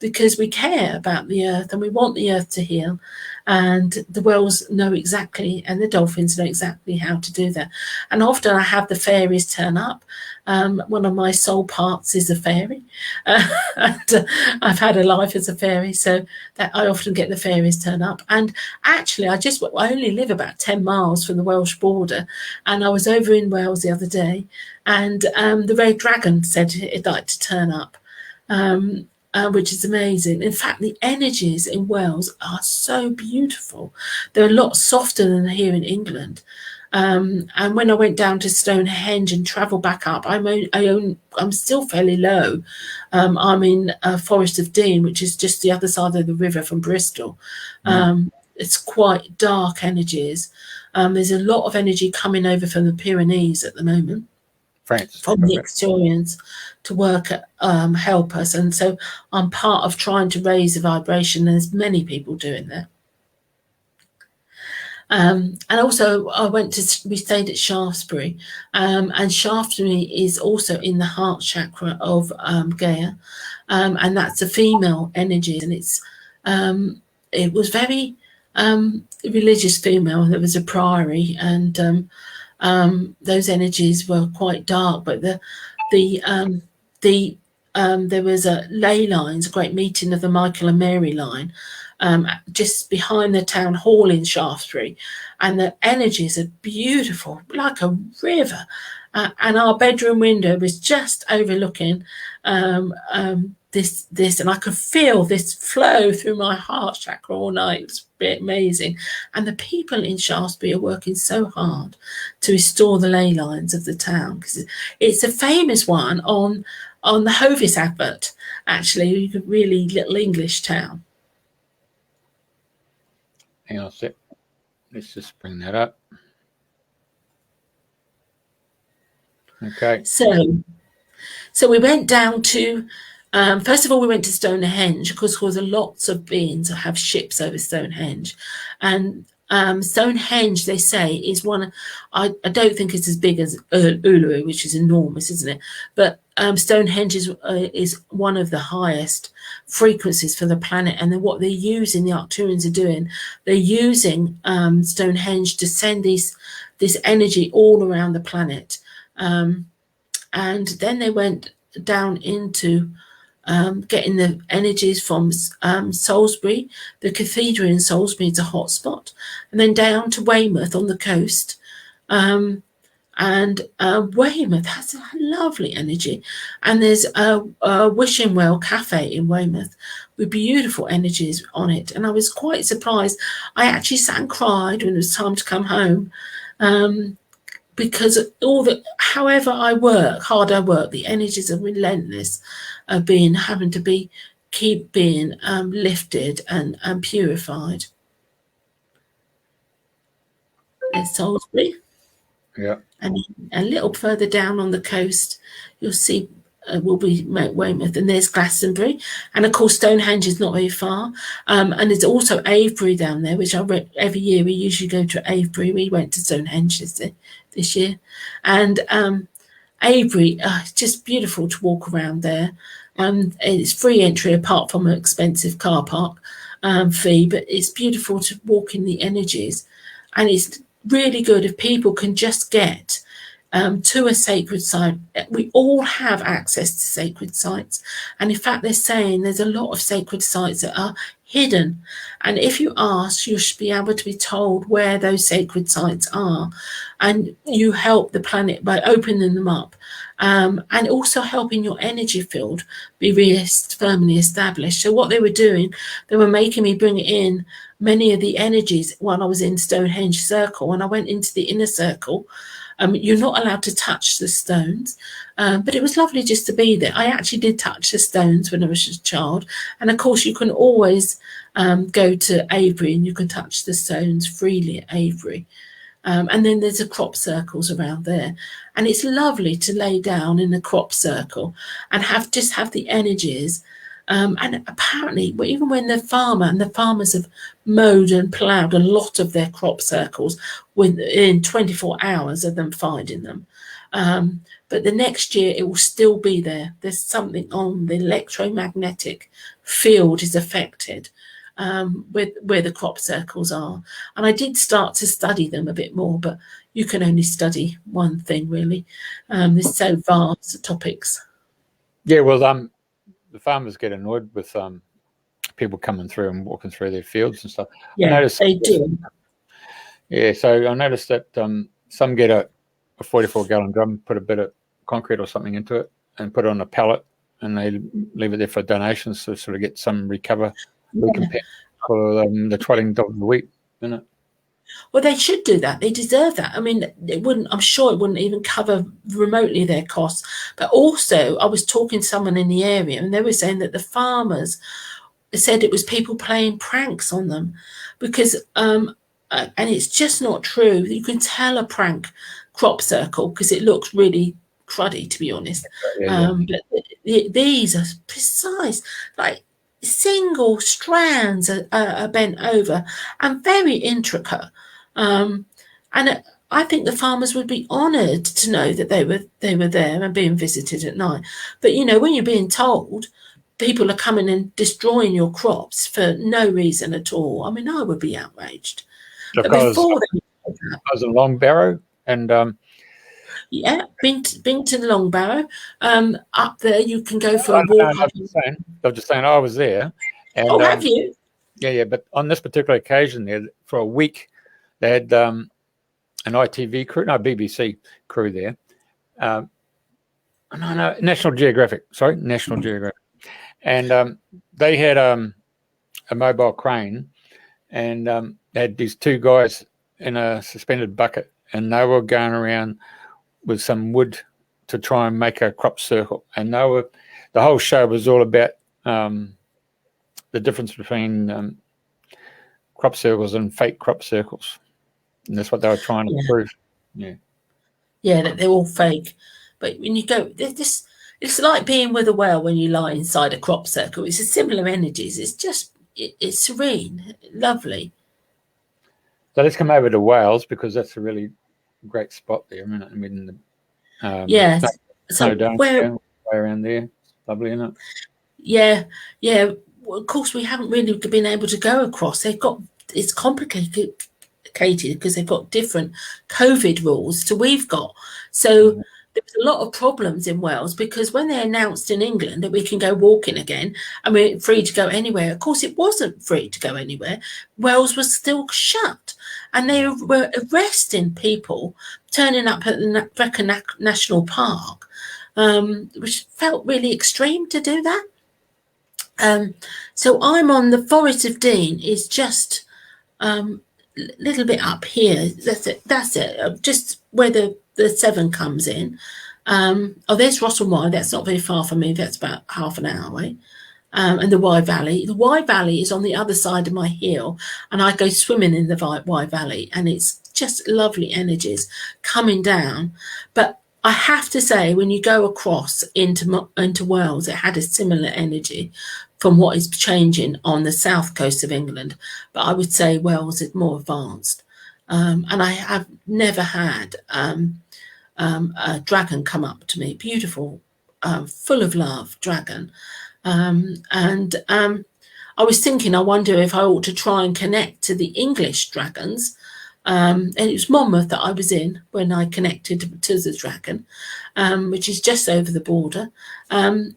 Speaker 2: because we care about the earth and we want the earth to heal. And the whales know exactly, and the dolphins know exactly how to do that. And often I have the fairies turn up. One of my soul parts is a fairy, and I've had a life as a fairy, so that I often get the fairies turn up. And actually, I only live about 10 miles from the Welsh border, and I was over in Wales the other day, and the red dragon said he'd like to turn up. Which is amazing. In fact, the energies in Wales are so beautiful. They're a lot softer than here in England. And when I went down to Stonehenge and travelled back up, I'm still fairly low. I'm in Forrest of Dean, which is just the other side of the river from Bristol. It's quite dark energies. There's a lot of energy coming over from the Pyrenees at the moment.
Speaker 1: France.
Speaker 2: From the Arcturians to work help us, and so I'm part of trying to raise the vibration. There's many people doing that, and also we stayed at Shaftesbury, and Shaftesbury is also in the heart chakra of Gaia, and that's a female energy, and it was very religious female. There was a priory, and those energies were quite dark, but there was a ley lines, a great meeting of the Michael and Mary line, just behind the town hall in Shaftesbury, and the energies are beautiful, like a river, and our bedroom window was just overlooking this, and I could feel this flow through my heart chakra all night. It was amazing. And the people in Shaftesbury are working so hard to restore the ley lines of the town, because it's a famous one on the Hovis advert. Actually, a really little English town.
Speaker 1: Hang on a sec. Let's just bring that up. Okay.
Speaker 2: So we went down to, first of all, we went to Stonehenge, because there were lots of beings that have ships over Stonehenge. And Stonehenge, they say, is one, I don't think it's as big as Uluru, which is enormous, isn't it? But Stonehenge is one of the highest frequencies for the planet. And then what they're using, the Arcturians are doing, they're using Stonehenge to send this energy all around the planet. And then they went down into getting the energies from Salisbury. The cathedral in Salisbury is a hotspot, and then down to Weymouth on the coast. And Weymouth has a lovely energy, and there's a Wishing Well cafe in Weymouth with beautiful energies on it. And I was quite surprised. I actually sat and cried when it was time to come home. Because however hard I work, the energies are relentless, of having to keep being lifted and purified. There's Salisbury.
Speaker 1: Yeah.
Speaker 2: And a little further down on the coast, you'll see will be Weymouth, and there's Glastonbury, and of course Stonehenge is not very far, and there's also Avebury down there, which every year we usually go to Avebury. We went to Stonehenge this year, and Avebury, it's just beautiful to walk around there. It's free entry apart from an expensive car park fee, but it's beautiful to walk in the energies, and it's really good if people can just get to a sacred site. We all have access to sacred sites, and in fact they're saying there's a lot of sacred sites that are hidden, and if you ask, you should be able to be told where those sacred sites are, and you help the planet by opening them up, and also helping your energy field be firmly established. So what they were doing, they were making me bring in many of the energies while I was in Stonehenge Circle. When I went into the inner circle, you're not allowed to touch the stones, but it was lovely just to be there. I actually did touch the stones when I was a child, and of course you can always go to Avebury and you can touch the stones freely at Avebury. And then there's the crop circles around there, and it's lovely to lay down in the crop circle and have the energies. And apparently, even when the farmers have mowed and ploughed a lot of their crop circles within 24 hours of them finding them. But the next year it will still be there. There's something on the electromagnetic field is affected with where the crop circles are. And I did start to study them a bit more, but you can only study one thing really. There's so vast the topics.
Speaker 1: Yeah, well, the farmers get annoyed with people coming through and walking through their fields and stuff.
Speaker 2: Yeah, they do.
Speaker 1: Yeah, so I noticed that some get a 44-gallon drum, put a bit of concrete or something into it, and put it on a pallet, and they leave it there for donations to sort of get some recompense for the trotting dog of the week, isn't it?
Speaker 2: Well, they should do that. They deserve that. I mean, I'm sure it wouldn't even cover remotely their costs. But also, I was talking to someone in the area, and they were saying that the farmers said it was people playing pranks on them, because, and it's just not true. You can tell a prank crop circle because it looks really cruddy, to be honest. But these are precise, like single strands are bent over and very intricate. And I think the farmers would be honoured to know that they were there and being visited at night. But when you're being told people are coming and destroying your crops for no reason at all, I mean, I would be outraged.
Speaker 1: Because I was in Long Barrow, and
Speaker 2: been to the Long Barrow. Up there, you can go for a walk.
Speaker 1: I'm just saying, I was there. And,
Speaker 2: have you?
Speaker 1: Yeah. But on this particular occasion, there for a week, they had an ITV crew, no, BBC crew there, no, National Geographic. Sorry, National Geographic, and they had a mobile crane, and they had these two guys in a suspended bucket, and they were going around with some wood to try and make a crop circle, and the whole show was all about the difference between crop circles and fake crop circles, and that's what they were trying to prove.
Speaker 2: Yeah, that they're all fake. But when you go, it's like being with a whale when you lie inside a crop circle. It's a similar energies. It's just, it's serene, lovely.
Speaker 1: So let's come over to Wales, because that's a really great spot there. I mean,
Speaker 2: yes.
Speaker 1: So way around there. It's lovely, isn't it?
Speaker 2: Yeah. Well, of course, we haven't really been able to go across. It's complicated because they've got different COVID rules to we've got. So there's a lot of problems in Wales, because when they announced in England that we can go walking again and we're free to go anywhere, of course it wasn't free to go anywhere. Wales was still shut, and they were arresting people turning up at the Brecon National Park, which felt really extreme to do that. So I'm on the Forest of Dean, is just a little bit up here. That's it. Just where the Severn comes in. There's Ross and Wye. That's not very far from me. That's about half an hour away. And the Wye Valley. The Wye Valley is on the other side of my hill, and I go swimming in the Wye Valley, and it's just lovely energies coming down. But I have to say, when you go across into Wales, it had a similar energy from what is changing on the south coast of England. But I would say Wales is more advanced. And I have never had a dragon come up to me, beautiful, full of love dragon. I was thinking, I wonder if I ought to try and connect to the English dragons. And it was Monmouth that I was in when I connected to the dragon, which is just over the border. And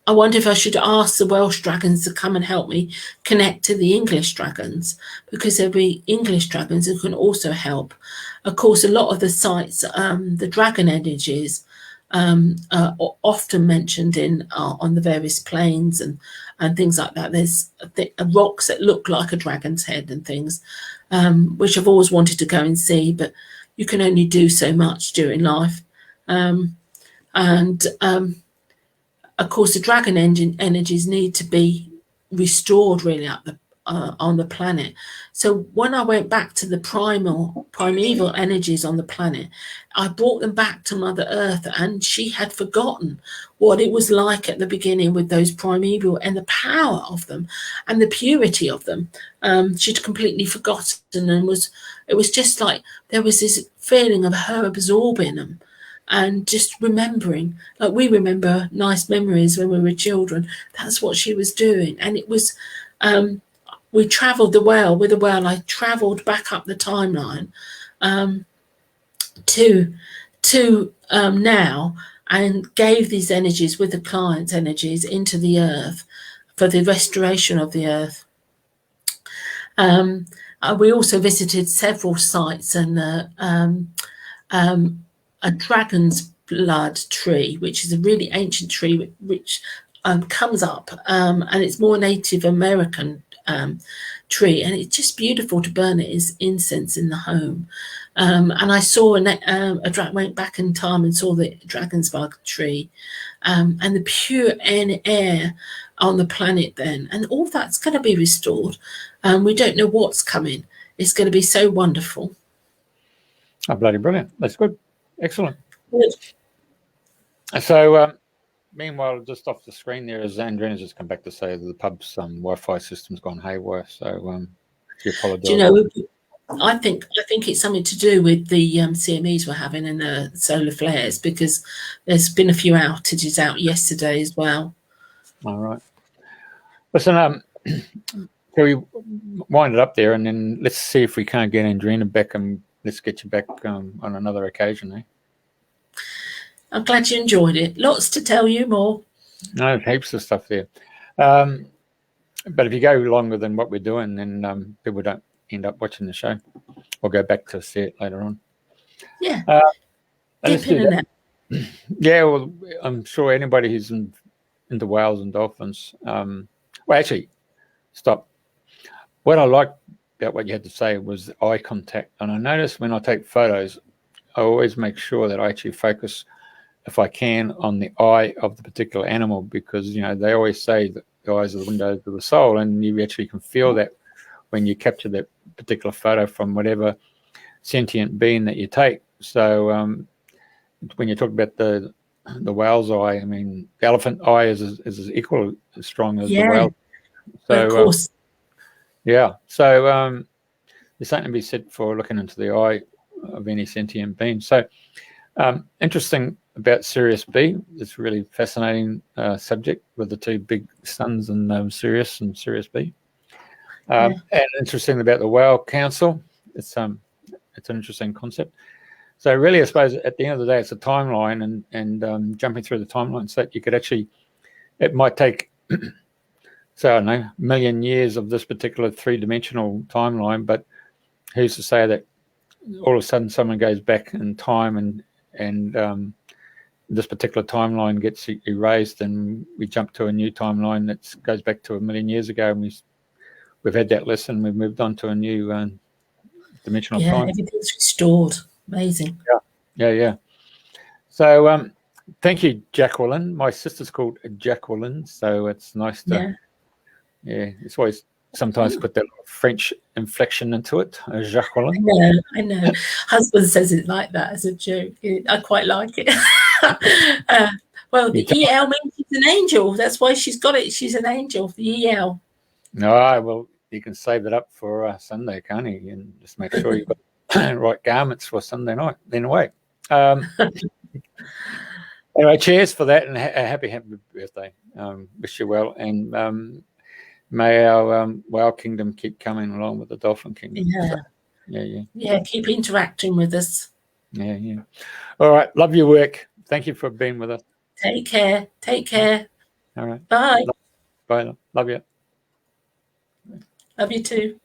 Speaker 2: I wonder if I should ask the Welsh dragons to come and help me connect to the English dragons, because there'll be English dragons who can also help. Of course, a lot of the sites, the dragon energies, are often mentioned on the various planes and things like that. There's rocks that look like a dragon's head and things, which I've always wanted to go and see, but you can only do so much during life. Of course, the dragon energies need to be restored really up on the planet. So when I went back to the primeval energies on the planet, I brought them back to Mother Earth, and she had forgotten what it was like at the beginning with those primeval and the power of them and the purity of them. She'd completely forgotten, and it was just like there was this feeling of her absorbing them. And just remembering, like we remember nice memories when we were children. That's what she was doing. And it was, we travelled with the whale. I travelled back up the timeline to now, and gave these energies with the client's energies into the earth for the restoration of the earth. We also visited several sites, and a dragon's blood tree, which is a really ancient tree which comes up, and it's more Native American tree, and it's just beautiful to burn it as incense in the home. And I saw went back in time and saw the dragon's bug tree, and the pure air on the planet then, and all that's going to be restored. We don't know what's coming. It's going to be so wonderful.
Speaker 1: Oh, bloody brilliant. That's good. Excellent.
Speaker 2: Good.
Speaker 1: So, meanwhile, just off the screen there is Andrena's just come back to say that the pub's Wi-Fi system's gone haywire. So, she apologises.
Speaker 2: Do you know, I think it's something to do with the CMEs we're having and the solar flares, because there's been a few outages out yesterday as well.
Speaker 1: All right. Listen, can we wind it up there, and then let's see if we can't get Andrena back, and let's get you back on another occasion, eh?
Speaker 2: I'm glad you enjoyed it. Lots to tell you more.
Speaker 1: No, heaps of stuff there. But if you go longer than what we're doing, then people don't end up watching the show or go back to see it later on.
Speaker 2: Yeah.
Speaker 1: Let's do that. Yeah, well, I'm sure anybody who's into whales and dolphins. Well, actually, stop. What I liked about what you had to say was the eye contact. And I notice when I take photos, I always make sure that I actually focus, if I can, on the eye of the particular animal, because, you know, they always say that the eyes are the windows of the soul, and you actually can feel that when you capture that particular photo from whatever sentient being that you take. So when you talk about the whale's eye, I mean, the elephant eye is equal as strong as the whale. So
Speaker 2: of course.
Speaker 1: yeah. So there's something to be said for looking into the eye of any sentient being. So interesting about Sirius B. It's a really fascinating subject with the two big suns in Sirius and Sirius B. And interesting about the Whale Council. It's an interesting concept. So really, I suppose at the end of the day, it's a timeline, and jumping through the timeline so that you could actually, it might take, so I don't know, a million years of this particular three-dimensional timeline, but who's to say that all of a sudden someone goes back in time and this particular timeline gets erased, and we jump to a new timeline that goes back to a million years ago, and we've had that lesson, we've moved on to a new dimensional time.
Speaker 2: Everything's restored. Amazing.
Speaker 1: Yeah. So thank you, Jacqueline. My sister's called Jacqueline, so it's nice to, it's always sometimes put that French inflection into it, Jacqueline.
Speaker 2: I know. Husband says it like that as a joke. I quite like it. Well, the EL means she's an angel. That's why she's got it. She's an angel, the EL.
Speaker 1: No, well, you can save that up for Sunday, can't you? And just make sure you've got right garments for Sunday night. Then away. Anyway, cheers for that, and happy birthday. Wish you well, and may our whale kingdom keep coming along with the dolphin kingdom.
Speaker 2: Yeah, keep interacting with us.
Speaker 1: Yeah. All right, love your work. Thank you for being with us.
Speaker 2: Take care. All right. Bye.
Speaker 1: Bye. Love you.
Speaker 2: Love you too.